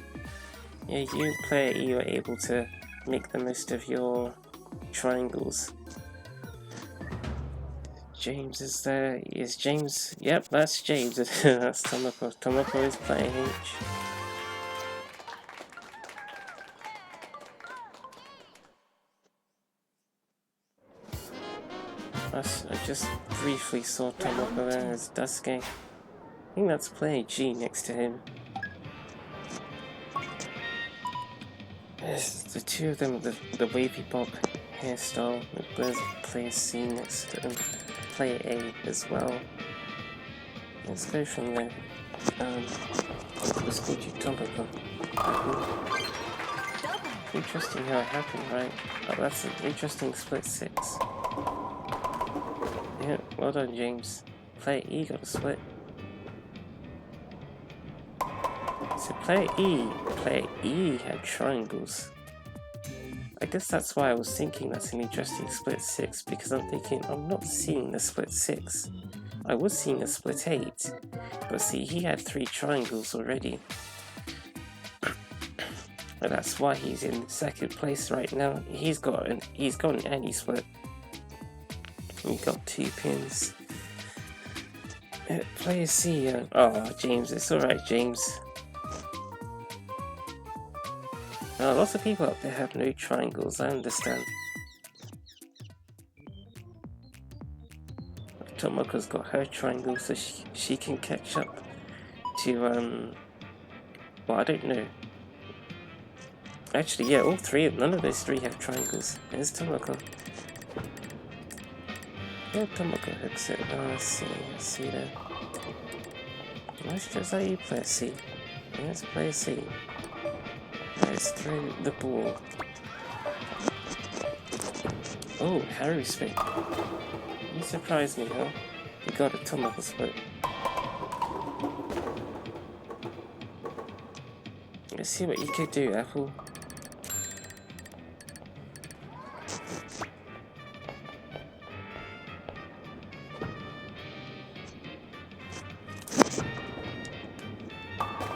Yeah, you and player E were able to make the most of your triangles. James is there. Is James? Yep, that's James. That's Tomoko. Tomoko is player H. I just briefly saw Tomoko there as Dasuke. I think that's player G next to him. There's the two of them, the wavy bob hairstyle. There's player C next to them. Player A as well. Let's go from there. Let's go to Tomoko. Interesting how it happened, right? Oh, that's an interesting split 6. Yeah, well done, James. Player E got a split. So player E had triangles. I guess that's why I was thinking that's an interesting split 6, because I'm thinking I'm not seeing the split 6. I was seeing a split 8, but see, he had 3 triangles already. But that's why he's in second place right now. He's got an anti-split. He got 2 pins. Player C, oh James, it's alright, James. Lots of people out there have no triangles, I understand. Tomoko's got her triangle, so she can catch up to, well, I don't know. Actually, yeah, none of those 3 have triangles. There's Tomoko. Yeah, Tomoko hooks it. Oh, let's see there. Let's just let you play C. Let's play C. Let's throw the ball. Oh, Harry spin. You surprised me, huh? You got a Tomoko split. Let's see what you could do, Apple.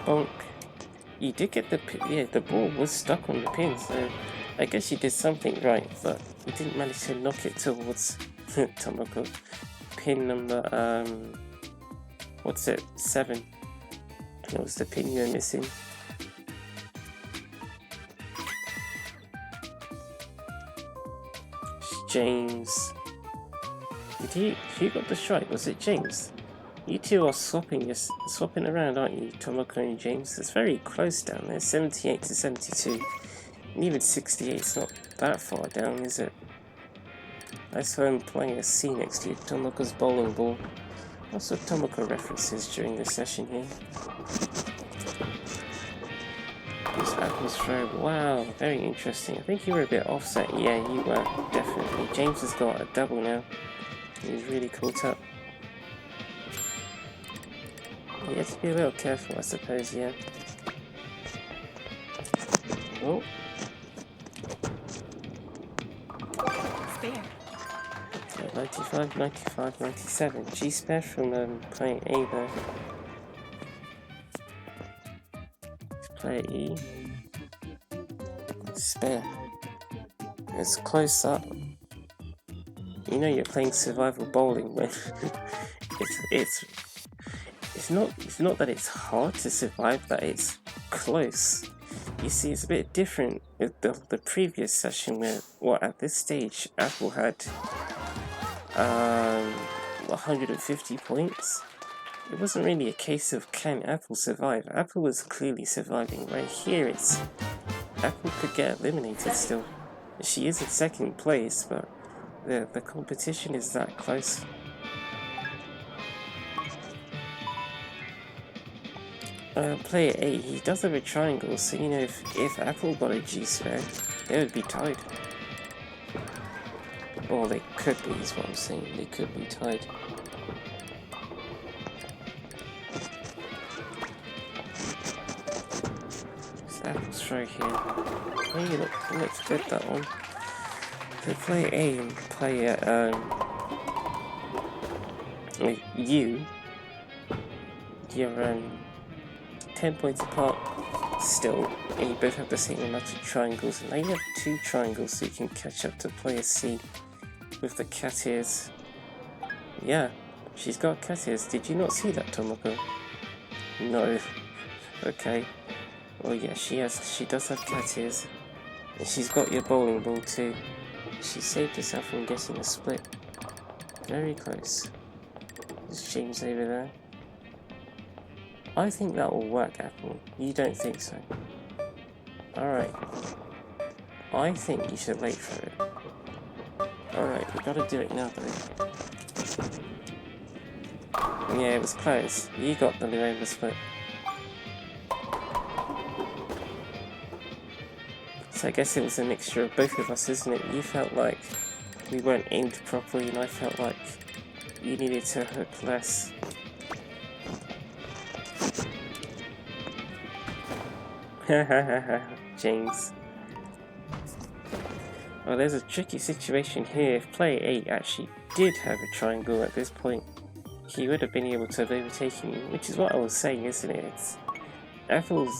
Bonk. You did get the ball was stuck on the pin, so I guess you did something right, but you didn't manage to knock it towards Tomoko. Pin number, what's it, 7. That was the pin you were missing. James. Who got the strike? Was it James? You two are swapping around, aren't you, Tomoko and James? It's very close down there, 78 to 72. And even 68 is not that far down, is it? I saw him playing a C next to Tomoko's bowling ball. Also Tomoko references during the session here. This Apple's throw, wow, very interesting. I think you were a bit offset. Yeah, you were, definitely. James has got a double now. He's really caught up. You have to be a little careful, I suppose, yeah. Oh. Spare. 95, 95, 97. G-spare from playing A there. Play E. Spare. It's close up. You know you're playing survival bowling when it's not that it's hard to survive, that it's close. You see, it's a bit different with the previous session where, at this stage, Apple had 150 points. It wasn't really a case of can Apple survive. Apple was clearly surviving. Right here, it's Apple could get eliminated still. She is in second place, but the competition is that close. Player A, he does have a triangle, so you know if Apple got a G-spare, they would be tied. Or they could be, is what I'm saying. They could be tied. It's Apple's throw here. Hey, looks good, that one. So player A and player you're 10 points apart still, and you both have the same amount of triangles, and now you have 2 triangles, so you can catch up to player C with the cat ears. Yeah, she's got cat ears. Did you not see that, Tomoko? No. Okay. Well, yeah, she does have cat ears, and she's got your bowling ball too. She saved herself from getting a split. Very close. There's James over there. I think that will work, Apple. You don't think so? Alright. I think you should wait for it. Alright, we gotta do it now, though. Yeah, it was close. You got the over split. So I guess it was a mixture of both of us, isn't it? You felt like we weren't aimed properly, and I felt like you needed to hook less. James. Well, there's a tricky situation here. If player A actually did have a triangle at this point, he would have been able to have overtaken you, which is what I was saying, isn't it? Apple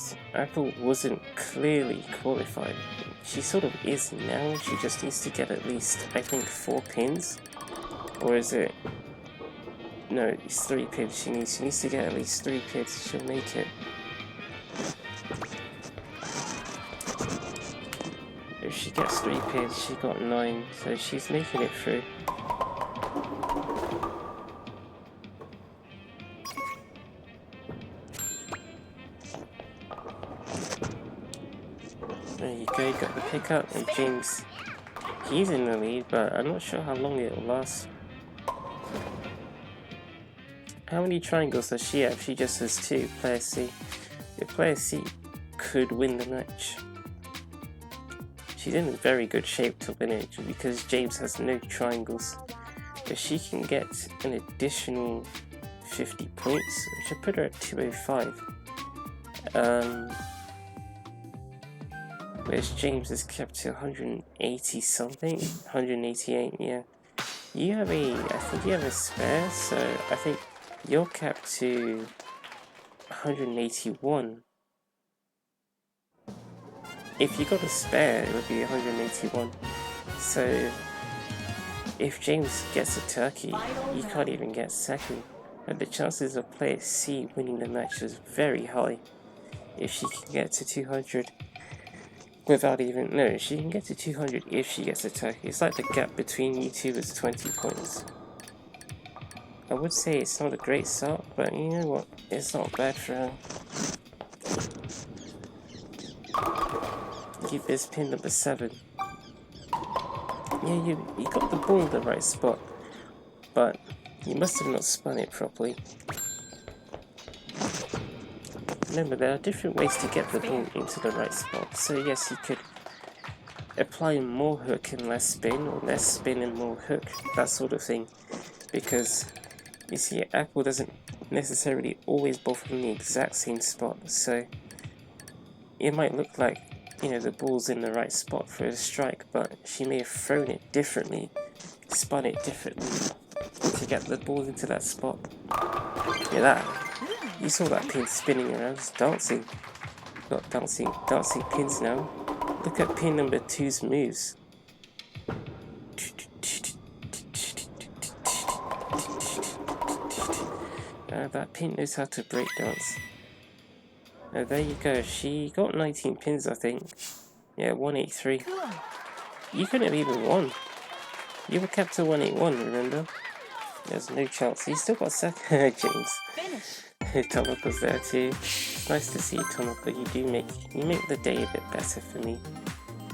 wasn't clearly qualified. She sort of is now. She just needs to get at least, I think, 4 pins. Or is it? No, it's 3 pins she needs. She needs to get at least 3 pins. She'll make it. If she gets 3 pins, she got 9, so she's making it through. There you go, you got the pickup, and James, he's in the lead, but I'm not sure how long it will last. How many triangles does she have? She just has 2, player C. If player C could win the match, she's in very good shape to win it because James has no triangles. If she can get an additional 50 points, which should put her at 205. Whereas James is kept to 180 something, 188, yeah. You have I think you have a spare, so I think you're capped to 181. If you got a spare, it would be 181. So if James gets a turkey, you can't even get second. And the chances of player C winning the match is very high if she can get to 200. without even, no, she can get to 200 if she gets a turkey. It's like the gap between you two is 20 points. I would say it's not a great start, but you know what, it's not bad for her. Keep this pin number 7. Yeah, you got the ball in the right spot, but you must have not spun it properly. Remember, there are different ways to get the ball into the right spot. So yes, you could apply more hook and less spin, or less spin and more hook, that sort of thing. Because, you see, Apple doesn't necessarily always bowl from the exact same spot. So it might look like, you know, the ball's in the right spot for a strike, but she may have thrown it differently, spun it differently to get the ball into that spot. Yeah, you saw that pin spinning around, it's dancing. Got dancing pins now. Look at pin number 2's moves. That pin knows how to break dance. There you go, she got 19 pins, I think. Yeah, 183. You couldn't have even won. You were kept to 181, remember? There's no chance. You still got second, James. Tomoko's there too. Nice to see you, Tomoko. You make the day a bit better for me.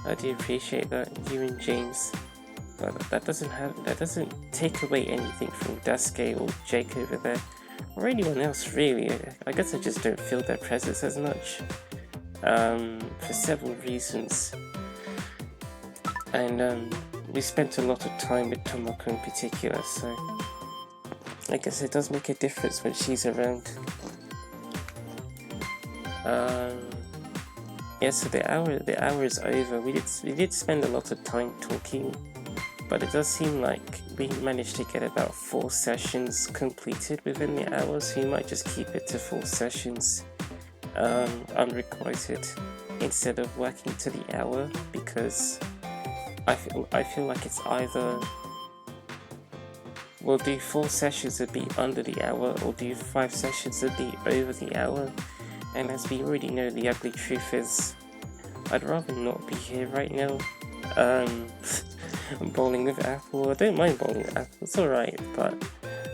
I do appreciate that, you and James. But that doesn't take away anything from Daisuke or Jake over there, or anyone else really. I guess I just don't feel their presence as much, for several reasons. And we spent a lot of time with Tomoko in particular, so I guess it does make a difference when she's around. Yeah, so the hour is over. We did spend a lot of time talking, but it does seem like we managed to get about 4 sessions completed within the hour, so you might just keep it to 4 sessions unrequited instead of working to the hour, because I feel like it's either we'll do 4 sessions a beat under the hour, or do 5 sessions a beat over the hour. And as we already know, the ugly truth is, I'd rather not be here right now. I'm bowling with Apple. I don't mind bowling with Apple, it's alright, but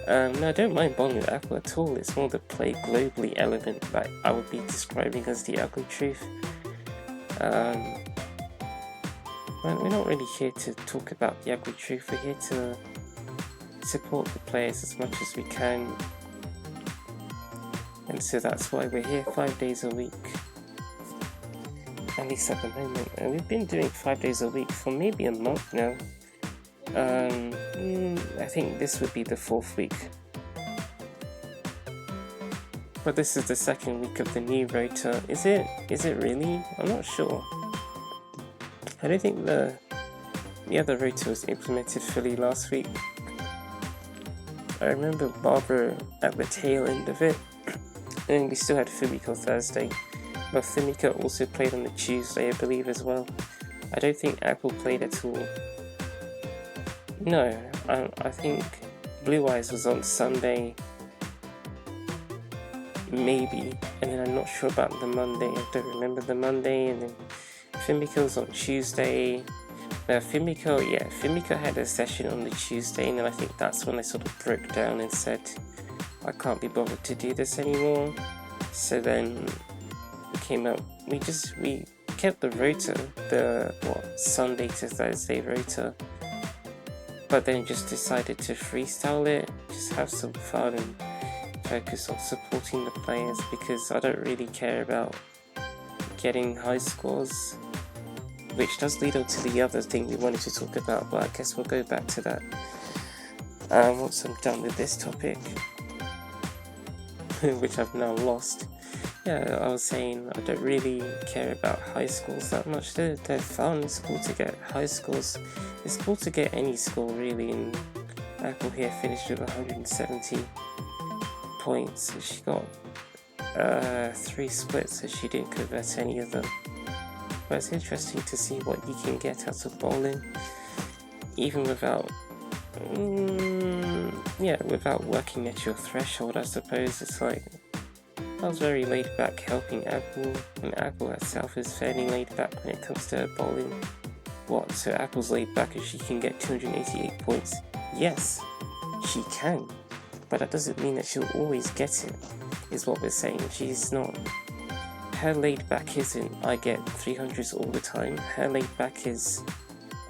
no, I don't mind bowling with Apple at all. It's more the play globally element that I would be describing as the ugly truth. We're not really here to talk about the ugly truth, we're here to support the players as much as we can. And so that's why we're here 5 days a week, at least at the moment. And we've been doing 5 days a week for maybe a month now. I think this would be the 4th week. But this is the 2nd week of the new rota. Is it really? I'm not sure. I don't think the other rota was implemented fully last week. I remember Barbara at the tail end of it. And we still had Fumiko Thursday, but Fumiko also played on the Tuesday, I believe, as well. I don't think Apple played at all. No, I think Blue Eyes was on Sunday, maybe, and then I'm not sure about the Monday. I don't remember the Monday, and then Fumiko was on Tuesday. Fumiko had a session on the Tuesday, and then I think that's when I sort of broke down and said, I can't be bothered to do this anymore. So then we came out, we kept the rota, the Sunday to Thursday rota, but then just decided to freestyle it, just have some fun and focus on supporting the players, because I don't really care about getting high scores, which does lead on to the other thing we wanted to talk about, but I guess we'll go back to that once I'm done with this topic. Which I've now lost. Yeah, I was saying I don't really care about high scores that much. They're fun. It's cool to get high scores. It's cool to get any score really, and Apple here finished with 170 points. She got 3 splits, so she didn't convert any of them. But it's interesting to see what you can get out of bowling, even without without working at your threshold. I suppose it's like I was very laid back helping Apple, and Apple herself is fairly laid back when it comes to her bowling. What, so Apple's laid back and she can get 288 points? Yes, she can, but that doesn't mean that she'll always get it, is what we're saying. She's not. Her laid back isn't, I get 300s all the time. Her laid back is,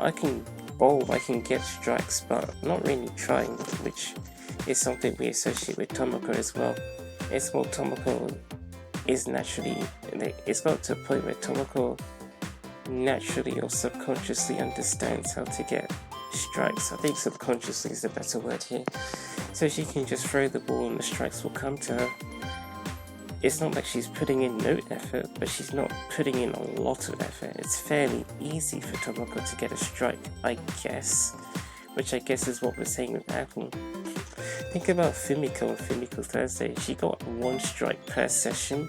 I can bowl, I can get strikes, but not really trying, which is something we associate with Tomoko as well. It's more Tomoko is naturally, it's got to a point where Tomoko naturally or subconsciously understands how to get strikes. I think subconsciously is the better word here. So she can just throw the ball and the strikes will come to her. It's not like she's putting in no effort, but she's not putting in a lot of effort. It's fairly easy for Tomoko to get a strike, I guess, which I guess is what we're saying with Apple. Think about Fumiko on Fumiko Thursday. She got 1 strike per session,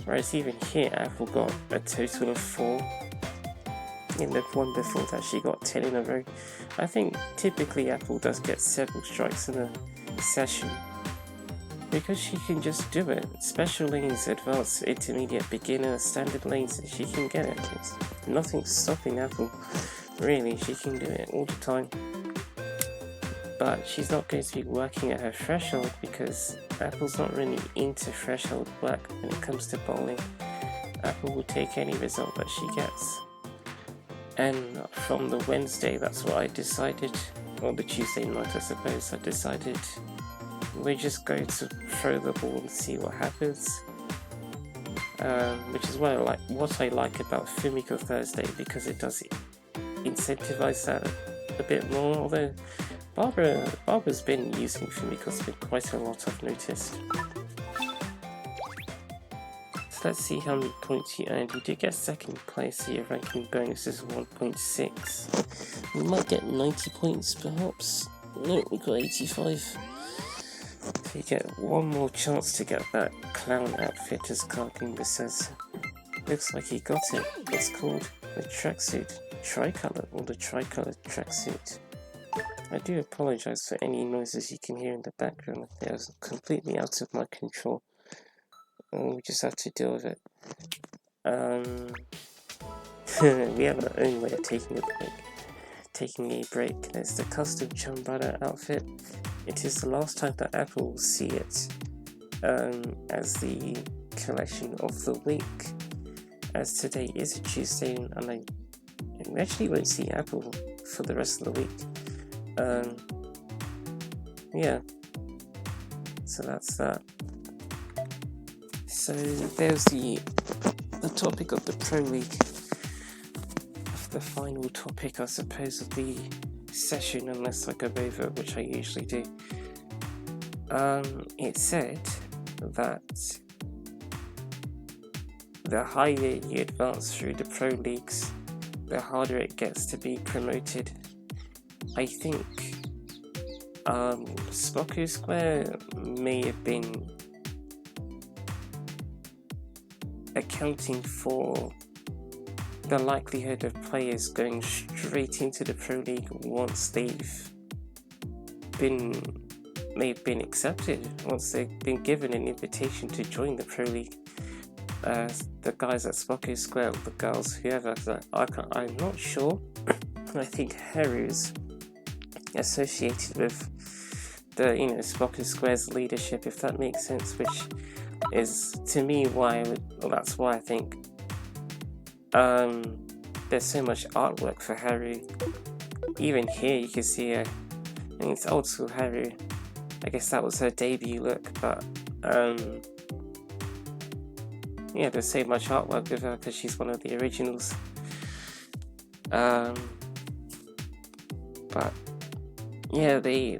whereas even here Apple got a total of 4. In the one before that she got 10 in a row. I think typically Apple does get several strikes in a session because she can just do it. Special lanes, advanced, intermediate, beginner, standard lanes, she can get it. It's nothing's stopping Apple, really. She can do it all the time. But she's not going to be working at her threshold because Apple's not really into threshold work when it comes to bowling. Apple will take any result that she gets. And from the Wednesday, that's what I decided, or the Tuesday night I suppose, I decided we're just going to throw the ball and see what happens. Which is what I like about Fumiko Thursday, because it does incentivize that a bit more. Although Barbara's been using Fumiko Spin quite a lot, I've noticed. So let's see how many points you earned. You did get 2nd place, so your ranking bonus is 1.6. We might get 90 points perhaps. No, we got 85. So you get one more chance to get that clown outfit, as Carginger says. Looks like he got it. It's called the tracksuit tricolour, or the tricolour tracksuit. I do apologise for any noises you can hear in the background. They are completely out of my control. We just have to deal with it. We have our own way of taking a break. There's the custom Chambara outfit. It is the last time that Apple will see it as the collection of the week, as today is a Tuesday and we actually won't see Apple for the rest of the week. Yeah, so that's that. So there's the topic of the Pro League, the final topic I suppose of the session, unless I go over, which I usually do. It said that the higher you advance through the Pro Leagues, the harder it gets to be promoted. I think Spoku Square may have been accounting for the likelihood of players going straight into the Pro League once they've been accepted, once they've been given an invitation to join the Pro League. The guys at Spoku Square, the girls, whoever, I'm not sure. I think Haru's associated with the Spoku Square's leadership, if that makes sense, which is to me that's why I think there's so much artwork for Haru. Even here you can see it's old school Haru. I guess that was her debut look, but yeah, there's so much artwork with her because she's one of the originals. But yeah, the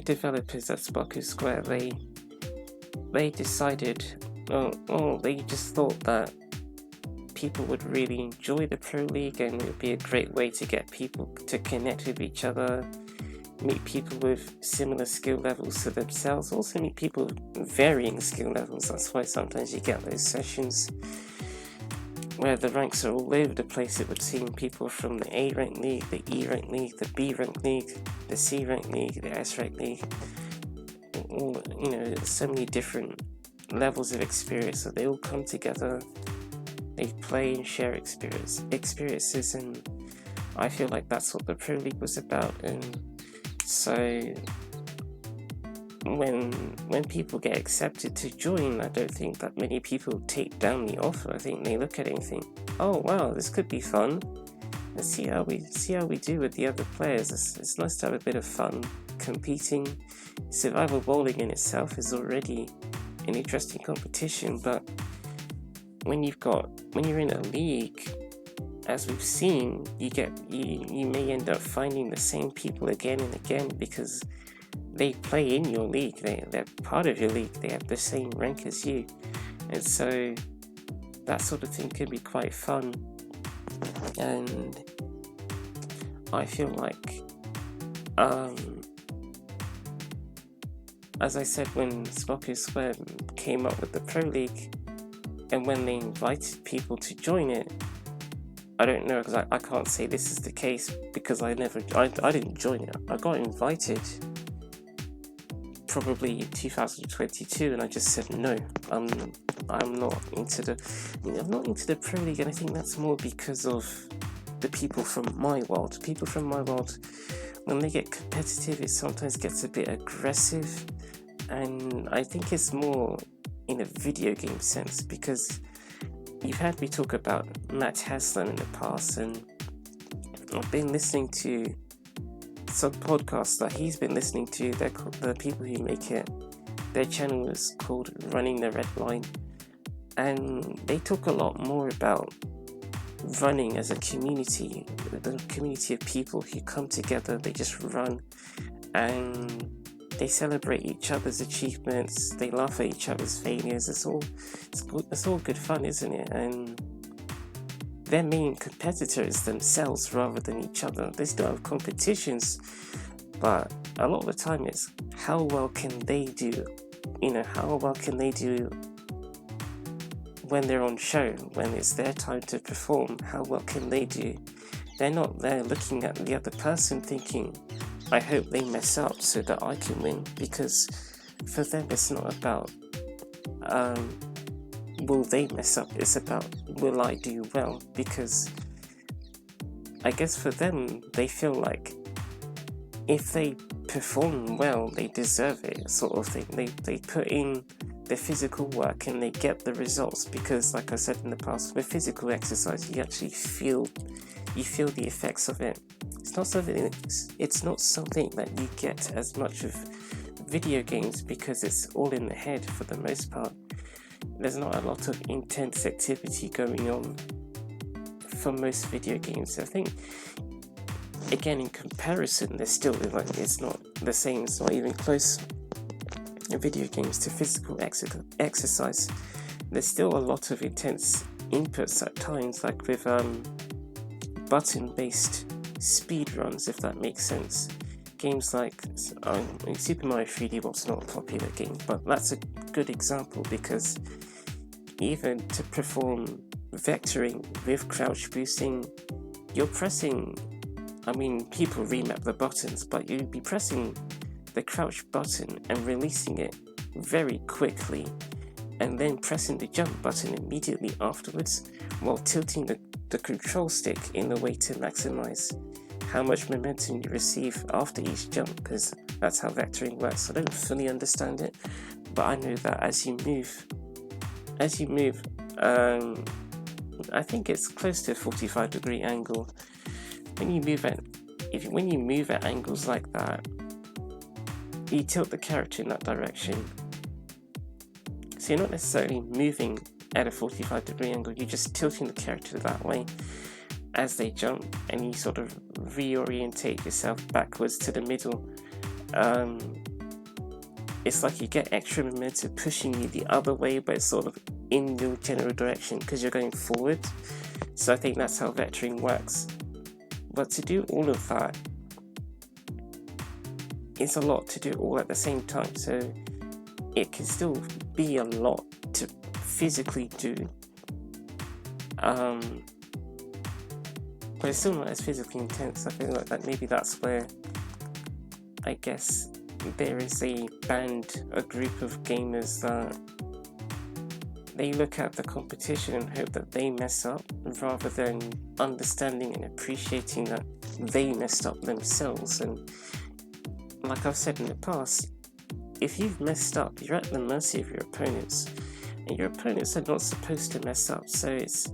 developers at Spoku Square, they decided, they just thought that people would really enjoy the Pro League and it would be a great way to get people to connect with each other, meet people with similar skill levels to themselves, also meet people with varying skill levels. That's why sometimes you get those sessions where the ranks are all over the place. It would seem people from the A rank league, the E rank league, the B rank league, the C rank league, the S rank league. all, so many different levels of experience, so they all come together, they play and share experiences, and I feel like that's what the Pro League was about. And so when people get accepted to join, I don't think that many people take down the offer. I think they look at it and think, oh wow, this could be fun. Let's see how we do with the other players. It's nice to have a bit of fun competing. Survival bowling in itself is already an interesting competition, but when you're in a league, as we've seen, you may end up finding the same people again and again because they play in your league. They're part of your league. They have the same rank as you, and so that sort of thing can be quite fun. And I feel like, as I said, when Spoku Square came up with the Pro League, and when they invited people to join it, I don't know, because I can't say this is the case because I didn't join it. I got invited probably in 2022, and I just said no. I'm not into the Pro League, and I think that's more because of the people from my world. People from my world, when they get competitive, it sometimes gets a bit aggressive, and I think it's more in a video game sense, because you've had me talk about Matt Haslam in the past, and I've been listening to some podcasts that he's been listening to. They're the people who make it. Their channel is called Running the Red Line, and they talk a lot more about running as a community, the community of people who come together. They just run, and they celebrate each other's achievements. They laugh at each other's failures. It's all good fun, isn't it? And their main competitor is themselves rather than each other. They still have competitions, but a lot of the time it's how well can they do. How well can they do when they're on show, when it's their time to perform. How well can they do? They're not there looking at the other person thinking, I hope they mess up so that I can win, because for them it's not about will they mess up, it's about will I do well, because I guess for them they feel like if they perform well they deserve it, sort of thing. They put in the physical work and they get the results, because like I said in the past, with physical exercise you actually feel the effects of it. It's not something that you get as much of video games, because it's all in the head for the most part. There's not a lot of intense activity going on for most video games. I think, again, in comparison, there's still it's not the same. It's not even close in video games to physical exercise. There's still a lot of intense inputs at times, like with button-based speed runs, if that makes sense. Games like Super Mario 3D World's not a popular game, but that's a good example, because even to perform vectoring with crouch boosting, you're pressing, people remap the buttons, but you'd be pressing the crouch button and releasing it very quickly, and then pressing the jump button immediately afterwards, while tilting the control stick in a way to maximize how much momentum you receive after each jump, because that's how vectoring works. I don't fully understand it, but I know that as you move, I think it's close to a 45-degree angle. When you move at angles like that, you tilt the character in that direction. So you're not necessarily moving at a 45-degree angle, you're just tilting the character that way as they jump, and you sort of reorientate yourself backwards to the middle. It's like you get extra momentum pushing you the other way, but it's sort of in your general direction because you're going forward. So I think that's how vectoring works. But to do all of that, it's a lot to do all at the same time. So it can still be a lot to physically do. But it's still not as physically intense. I feel like maybe that's where, I guess, there is a group of gamers that they look at the competition and hope that they mess up rather than understanding and appreciating that they messed up themselves. And like I've said in the past, if you've messed up, you're at the mercy of your opponents, and your opponents are not supposed to mess up. So it's,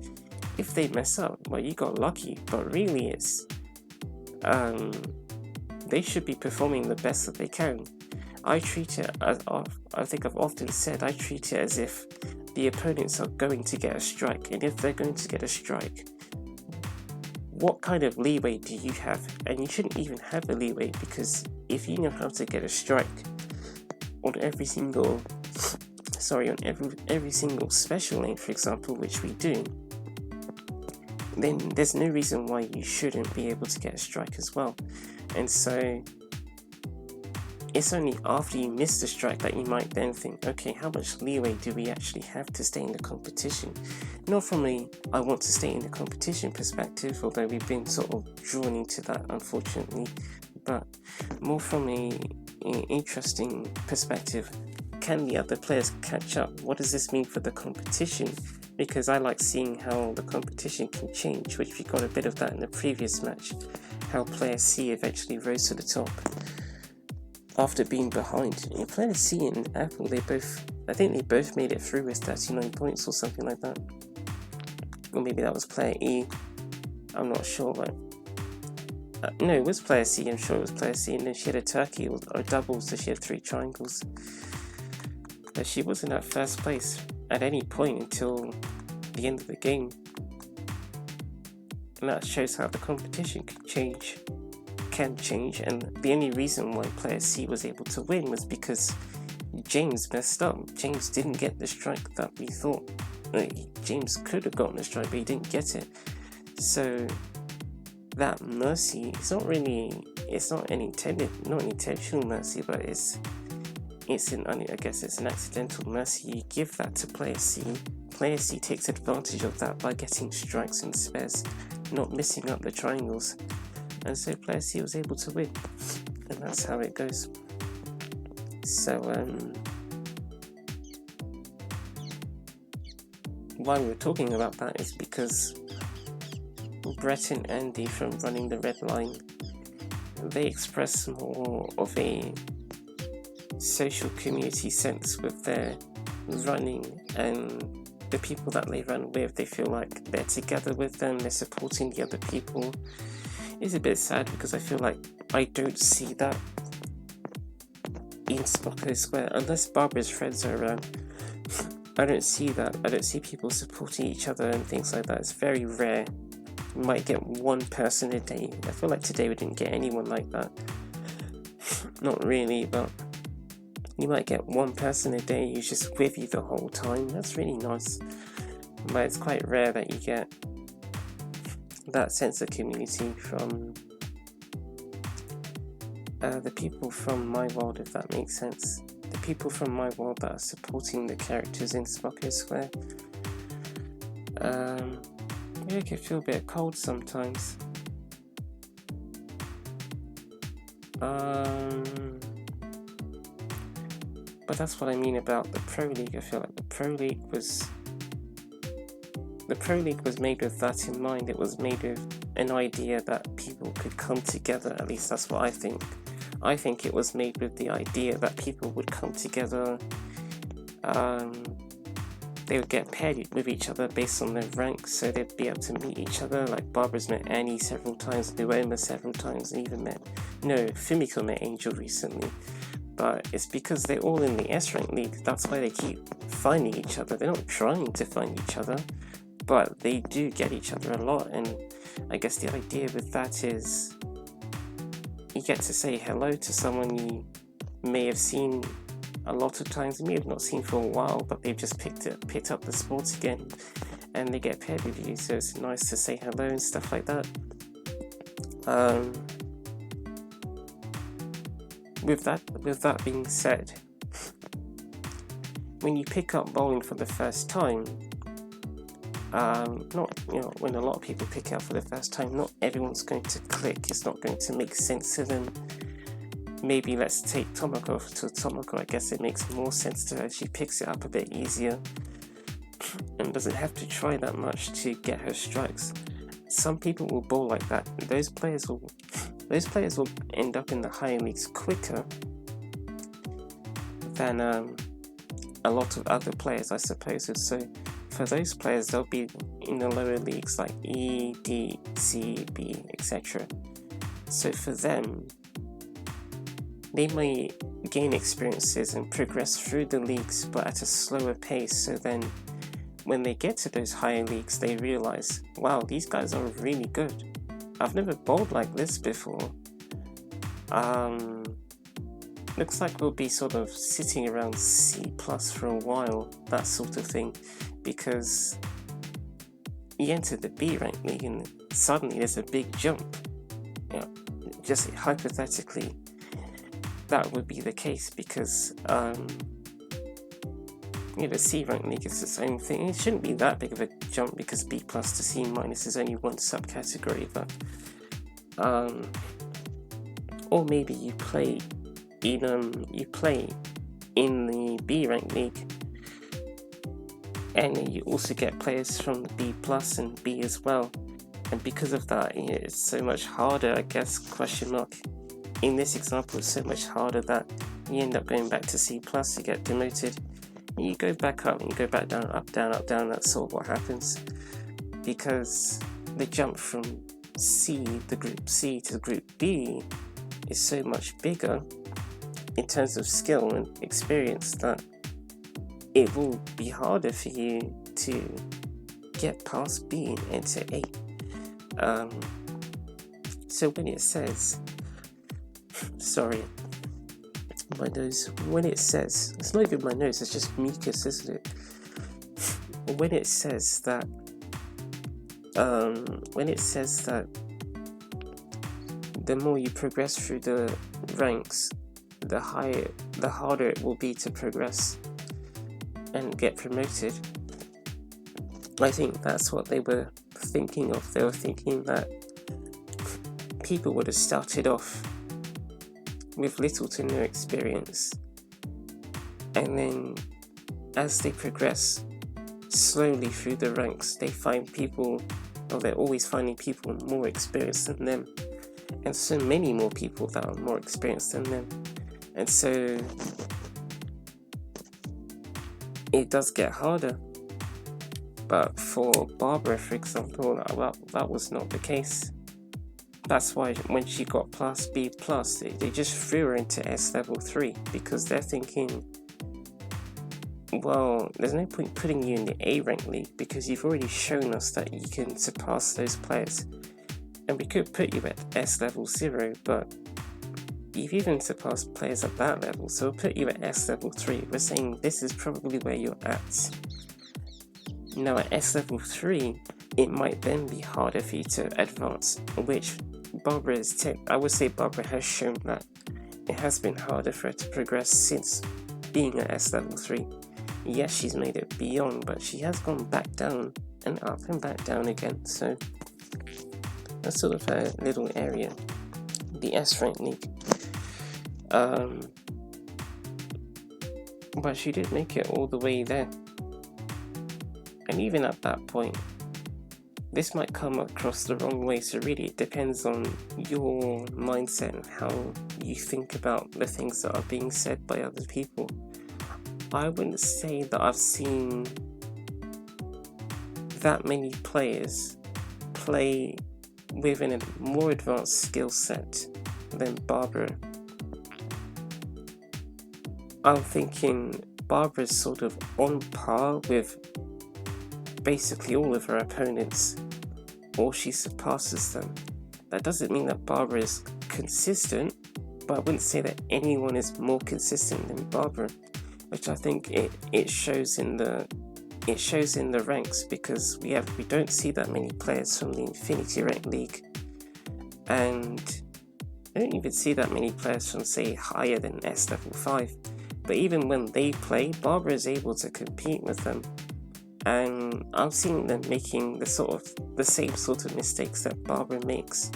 if they mess up, well, you got lucky, but really it's they should be performing the best that they can. I treat it as, I think I've often said, I treat it as if the opponents are going to get a strike, and if they're going to get a strike, what kind of leeway do you have? And you shouldn't even have a leeway, because if you know how to get a strike on every single special lane, for example, which we do, then there's no reason why you shouldn't be able to get a strike as well. And so it's only after you miss the strike that you might then think, okay, how much leeway do we actually have to stay in the competition? Not from a I want to stay in the competition perspective, although we've been sort of drawn into that, unfortunately, but more from a interesting perspective. Can the other players catch up? What does this mean for the competition? Because I like seeing how the competition can change, which we got a bit of that in the previous match, how player C eventually rose to the top after being behind. Player C and Apple, I think they both made it through with 39 points or something like that. Or maybe that was player E, I'm not sure, but no, it was player C, I'm sure it was player C, and then she had a turkey or doubles, so she had 3 triangles. But she wasn't at first place at any point until the end of the game. And that shows how the competition can change, and the only reason why player C was able to win was because James messed up. James didn't get the strike that we thought. James could have gotten a strike, but he didn't get it. So that mercy, it's not an intentional mercy, but I guess it's an accidental mercy. You give that to player C. Player C takes advantage of that by getting strikes and spares, not missing up the triangles. And so player C was able to win. And that's how it goes. So, why we're talking about that is because Brett and Andy from Running the Red Line, they express more of a social community sense with their running, and the people that they run with, they feel like they're together with them, they're supporting the other people. It's a bit sad because I feel like I don't see that in Smocko Square unless Barbara's friends are around. I don't see that. I don't see people supporting each other and things like that. It's very rare. You might get one person a day. I feel like today we didn't get anyone like that. Not really, but you might get one person a day who's just with you the whole time. That's really nice. But it's quite rare that you get that sense of community from the people from my world, if that makes sense. The people from my world that are supporting the characters in Smocko Square. It can feel a bit cold sometimes. But that's what I mean about the Pro League. I feel like the Pro League was made with that in mind. It was made with an idea that people could come together. At least that's what I think. I think it was made with the idea that people would come together. They would get paired with each other based on their ranks, so they'd be able to meet each other. Like Barbara's met Annie several times, Luoma several times, and even Fumiko met Angel recently. But it's because they're all in the S-Rank League. That's why they keep finding each other. They're not trying to find each other, but they do get each other a lot. And I guess the idea with that is you get to say hello to someone you may have seen a lot of times, you may have not seen for a while, but they've just picked up the sport again, and they get paired with you, so it's nice to say hello and stuff like that. With that being said, when you pick up bowling for the first time, when a lot of people pick it up for the first time, not everyone's going to click. It's not going to make sense to them. maybe let's take Tomoko to Tomoko. I guess it makes more sense to her. She picks it up a bit easier and doesn't have to try that much to get her strikes. Some people will bowl like that. Those players will end up in the higher leagues quicker than a lot of other players, I suppose. So for those players, they'll be in the lower leagues like E, D, C, B, etc. So for them, they may gain experiences and progress through the leagues, but at a slower pace. So then when they get to those higher leagues, they realize, wow, these guys are really good. I've never bowled like this before. Looks like we'll be sort of sitting around C+ for a while, that sort of thing, because you enter the B rank league and suddenly there's a big jump. Yeah, just hypothetically, that would be the case because the C rank league is its own thing. It shouldn't be that big of a jump because B+ to C- is only one subcategory, but or maybe you play in the B rank league, and then you also get players from the B+ and B as well, and because of that, it's so much harder, I guess, question mark. In this example, it's so much harder that you end up going back to C+, you get demoted, and you go back up, and you go back down, up, down, up, down. That's sort of what happens, because the jump from C, the group C, to the group B is so much bigger in terms of skill and experience that it will be harder for you to get past B and enter A. So when it says, sorry, my nose, when it says, it's not even my nose, it's just mucus, isn't it? When it says that, the more you progress through the ranks, the harder it will be to progress and get promoted. I think that's what they were thinking of. They were thinking that people would have started off with little to no experience, and then as they progress slowly through the ranks, they find people, or they're always finding people more experienced than them, and so many more people that are more experienced than them. And so it does get harder. But for Barbara, for example, that was not the case. That's why when she got B+, they just threw her into S level 3, because they're thinking, well, there's no point putting you in the A rank league because you've already shown us that you can surpass those players. And we could put you at S level 0, but you've even surpassed players at that level, so we'll put you at S level 3. We're saying this is probably where you're at. Now at S level 3, it might then be harder for you to advance, which I would say Barbara has shown that it has been harder for her to progress since being at S level 3. Yes, she's made it beyond, but she has gone back down and up and back down again, so that's sort of a little area, the S rank league. But she did make it all the way there. And even at that point, this might come across the wrong way, so really it depends on your mindset and how you think about the things that are being said by other people. I wouldn't say that I've seen that many players play with a more advanced skill set than Barbara. I'm thinking Barbara's sort of on par with basically all of her opponents, or she surpasses them. That doesn't mean that Barbara is consistent, but I wouldn't say that anyone is more consistent than Barbara, which I think it shows in the ranks, because we don't see that many players from the Infinity Rank League, and I don't even see that many players from, say, higher than S level 5. But even when they play, Barbara is able to compete with them, and I've seen them making the same sort of mistakes that Barbara makes.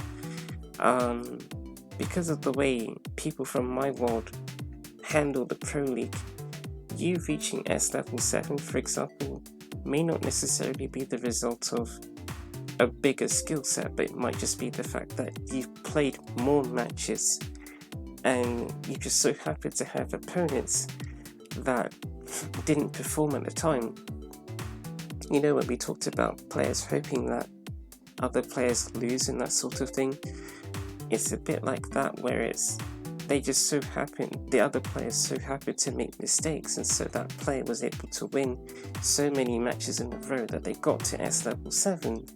because of the way people from my world handle the Pro League, you reaching S level 7, for example, may not necessarily be the result of a bigger skill set, but it might just be the fact that you've played more matches and you just so happen to have opponents that didn't perform at the time. You know, when we talked about players hoping that other players lose and that sort of thing, it's a bit like that, where it's the other players so happen to make mistakes, and so that player was able to win so many matches in a row that they got to S level 7,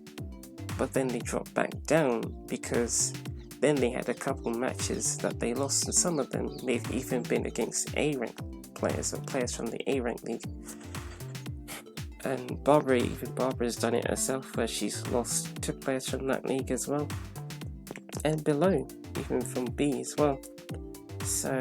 but then they dropped back down because then they had a couple matches that they lost, and some of them may have even been against A rank players or players from the A rank league. And Barbara's done it herself, where she's lost to players from that league as well, and below, even from B as well. So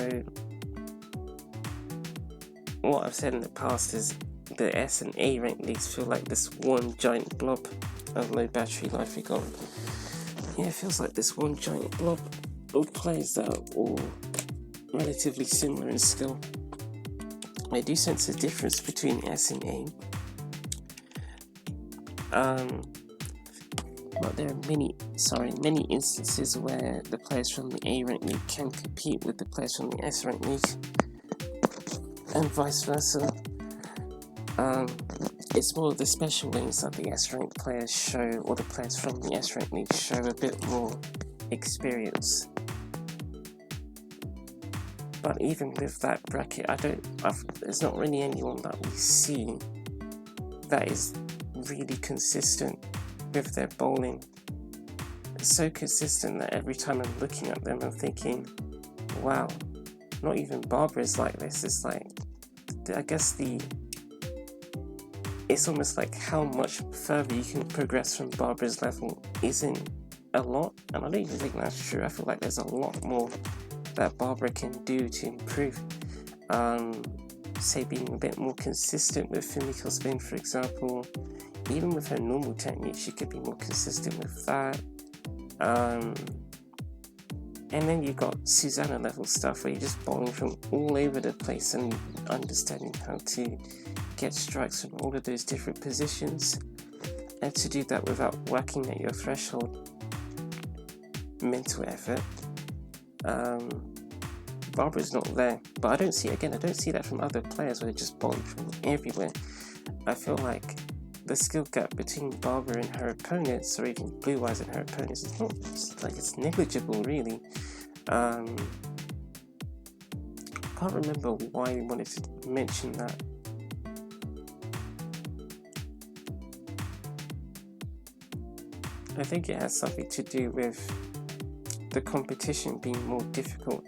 what I've said in the past is the S and A rank leagues feel like this one giant blob of low battery life. It feels like this one giant blob of players that are all relatively similar in skill. I do sense a difference between S and A. But there are many instances where the players from the A rank league can compete with the players from the S rank league, and vice versa. It's more of the special lanes that the S rank players show, or the players from the S rank league show a bit more experience. But even with that bracket, there's not really anyone that we see that is really consistent with their bowling. It's so consistent that every time I'm looking at them, I'm thinking, wow, not even Barbara is like this. It's like, I guess it's almost like how much further you can progress from Barbara's level isn't a lot, and I don't even think that's true. I feel like there's a lot more that Barbara can do to improve. Say being a bit more consistent with Fumiko spin, for example. Even with her normal technique, she could be more consistent with that. And then you've got Susanna level stuff, where you're just bowling from all over the place and understanding how to get strikes from all of those different positions, and to do that without whacking at your threshold. Mental effort. Barbara's not there, but I don't see that from other players where they're just bowling from everywhere. I feel like the skill gap between Barbara and her opponents, or even Blue Eyes and her opponents, it's negligible, really. I can't remember why I wanted to mention that. I think it has something to do with the competition being more difficult.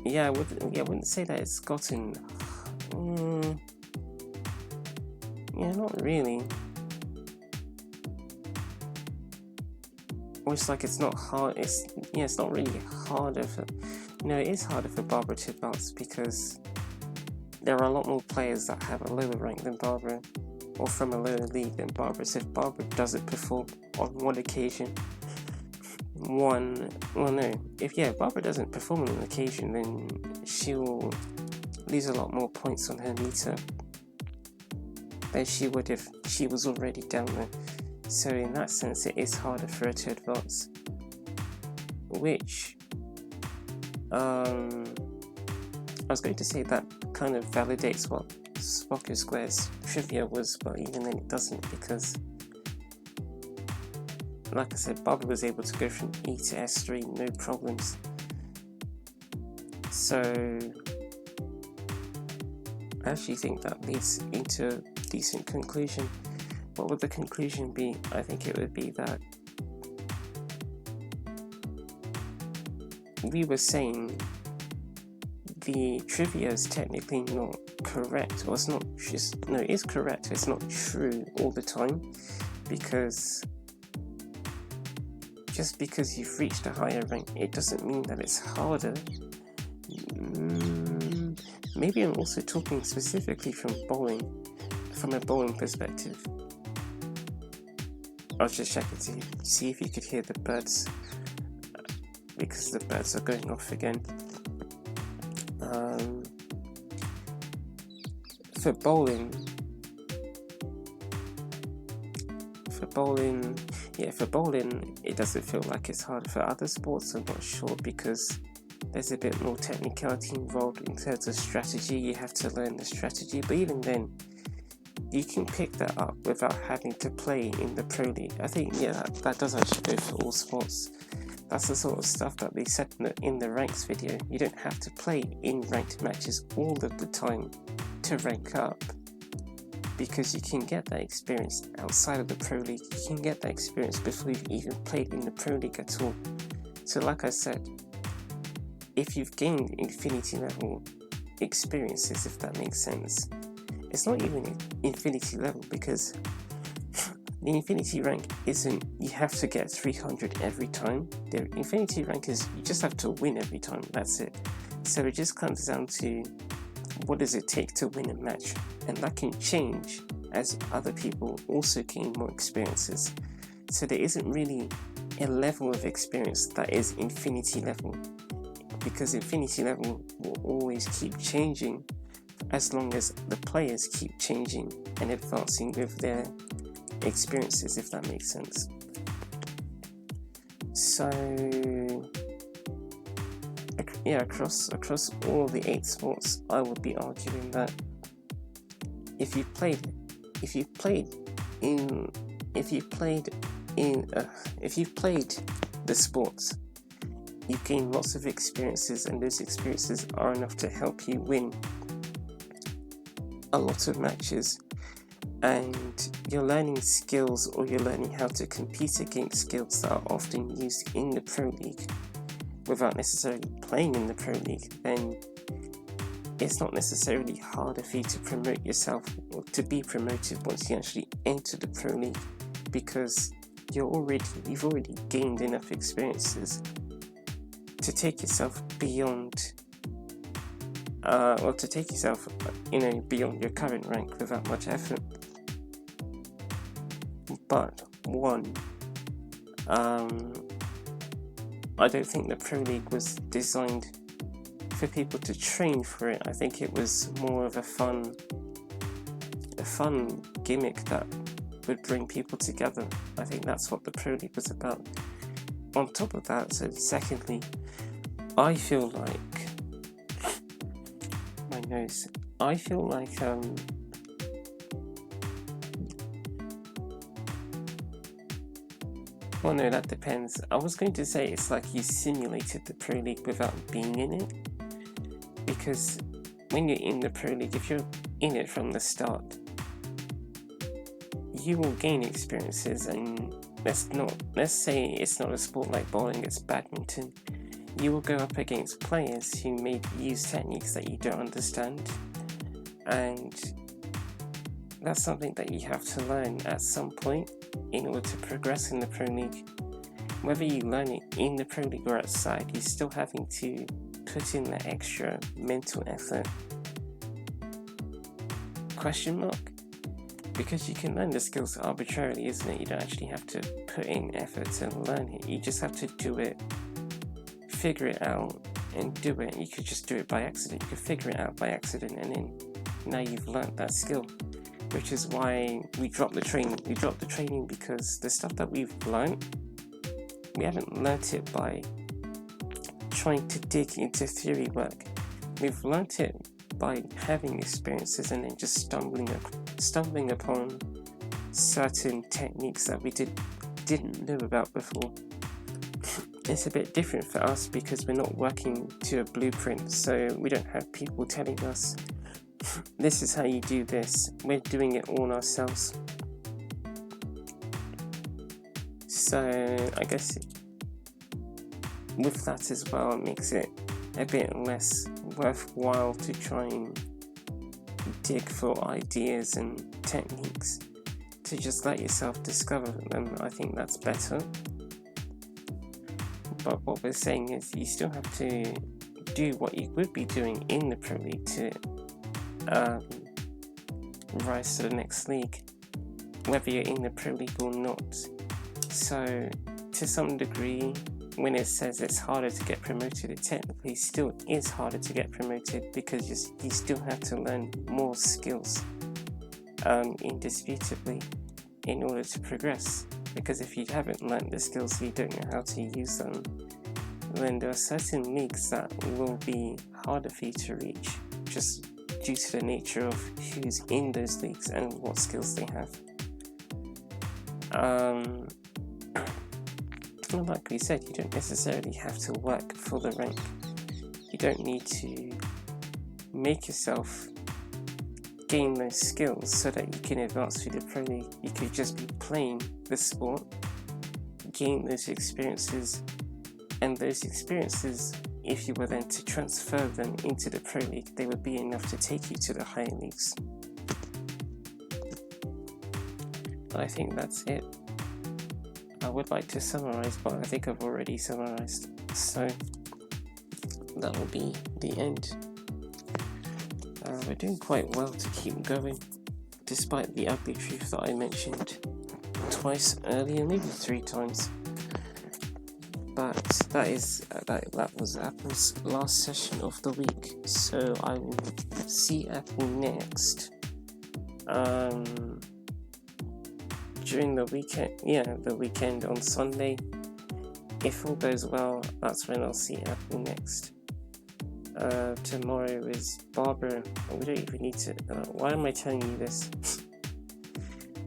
I wouldn't say that it's gotten... not really. Or it's like it's not hard. It's not really harder for... No, it is harder for Barbara to advance because there are a lot more players that have a lower rank than Barbara, or from a lower league than Barbara. So if Barbara doesn't perform on one occasion, if Barbara doesn't perform on an occasion, then she'll lose a lot more points on her meter than she would if she was already down there. So in that sense, it is harder for her to advance, which I was going to say that kind of validates what Spocker Square's trivia was, but even then it doesn't, because like I said, Barbara was able to go from E to S3 no problems. So I actually think that leads into a decent conclusion. What would the conclusion be? I think it would be that we were saying the trivia is technically not correct, or it is correct, it's not true all the time, because just because you've reached a higher rank, it doesn't mean that it's harder. Maybe I'm also talking specifically from a bowling perspective. I was just checking to see if you could hear the birds because the birds are going off again. For bowling, it doesn't feel like it's hard. For other sports, I'm not sure, because there's a bit more technicality involved in terms of strategy. You have to learn the strategy, but even then, you can pick that up without having to play in the Pro League. I think, that does actually go for all sports. That's the sort of stuff that they said in the ranks video. You don't have to play in ranked matches all of the time to rank up, because you can get that experience outside of the Pro League. You can get that experience before you've even played in the Pro League at all. So like I said, if you've gained infinity level experiences, if that makes sense, it's not even infinity level, because the infinity rank isn't you have to get 300 every time. The infinity rank is you just have to win every time, that's it. So it just comes down to what does it take to win a match, and that can change as other people also gain more experiences. So there isn't really a level of experience that is infinity level, because infinity level will always keep changing as long as the players keep changing and advancing with their experiences, if that makes sense. So across all the 8 sports, I would be arguing that if you played the sports, you gain lots of experiences, and those experiences are enough to help you win a lot of matches. And you're learning skills, or you're learning how to compete against skills that are often used in the Pro League without necessarily playing in the Pro League. Then it's not necessarily harder for you to promote yourself or to be promoted once you actually enter the Pro League, because you've already gained enough experiences to take yourself beyond beyond your current rank without much effort. But I don't think the Pro League was designed for people to train for it. I think it was more of a fun gimmick that would bring people together. I think that's what the Pro League was about. On top of that, so secondly, I feel like well, no, that depends. I was going to say it's like you simulated the Pro League without being in it, because when you're in the Pro League, if you're in it from the start, you will gain experiences. And let's say it's not a sport like bowling, it's badminton. You will go up against players who may use techniques that you don't understand, and that's something that you have to learn at some point in order to progress in the Pro League. Whether you learn it in the Pro League or outside, you're still having to put in the extra mental effort. Question mark? Because you can learn the skills arbitrarily, isn't it? You don't actually have to put in effort to learn it. You just have to do it, figure it out, and do it. You could just do it by accident. You could figure it out by accident, and then now you've learned that skill. Which is why we dropped the training. We dropped the training because the stuff that we've learned, we haven't learnt it by trying to dig into theory work. We've learnt it by having experiences and then just stumbling upon certain techniques that we didn't know about before. It's a bit different for us because we're not working to a blueprint, so we don't have people telling us this is how you do this. We're doing it all ourselves. So I guess with that as well, it makes it a bit less worthwhile to try and dig for ideas and techniques, to just let yourself discover them. I think that's better. But what we're saying is you still have to do what you would be doing in the Pro League to rise to the next league, whether you're in the Pro League or not. So to some degree, when it says it's harder to get promoted, it technically still is harder to get promoted because you still have to learn more skills, indisputably, in order to progress. Because if you haven't learned the skills, you don't know how to use them, then there are certain leagues that will be harder for you to reach, just due to the nature of who's in those leagues and what skills they have. Like we said, you don't necessarily have to work for the rank. You don't need to make yourself gain those skills so that you can advance through the Pro League. You could just be playing the sport, gain those experiences, and those experiences, if you were then to transfer them into the Pro League, they would be enough to take you to the higher leagues. I think that's it. I would like to summarize, but I think I've already summarized, so that will be the end. We're doing quite well to keep going, despite the ugly truth that I mentioned twice earlier, maybe 3 times. But that was Apple's last session of the week, so I will see Apple next. During the weekend on Sunday. If all goes well, that's when I'll see Apple next. Tomorrow is Barbara. We don't even need to. Why am I telling you this?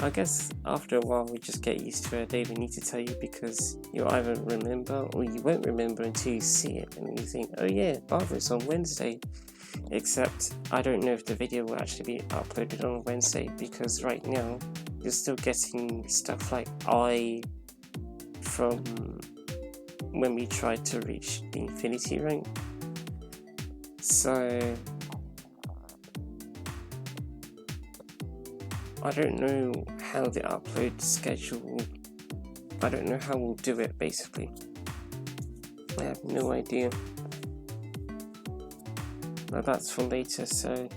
I guess after a while we just get used to it. I don't even need to tell you because you'll either remember or you won't remember until you see it and you think, oh yeah, Barbara's on Wednesday. Except I don't know if the video will actually be uploaded on Wednesday because right now you're still getting stuff like from when we tried to reach the Infinity rank. So I don't know how the upload schedule, I don't know how we'll do it basically. I have no idea. But that's for later, so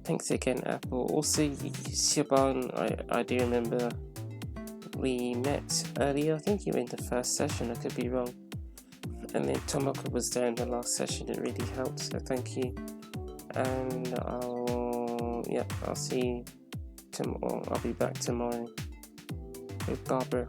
thanks again, Apple. Also, Siobhan, I do remember we met earlier. I think you were in the first session, I could be wrong. And then Tomoko was there in the last session, it really helped, so thank you. And I'll see you tomorrow. I'll be back tomorrow with Barbara.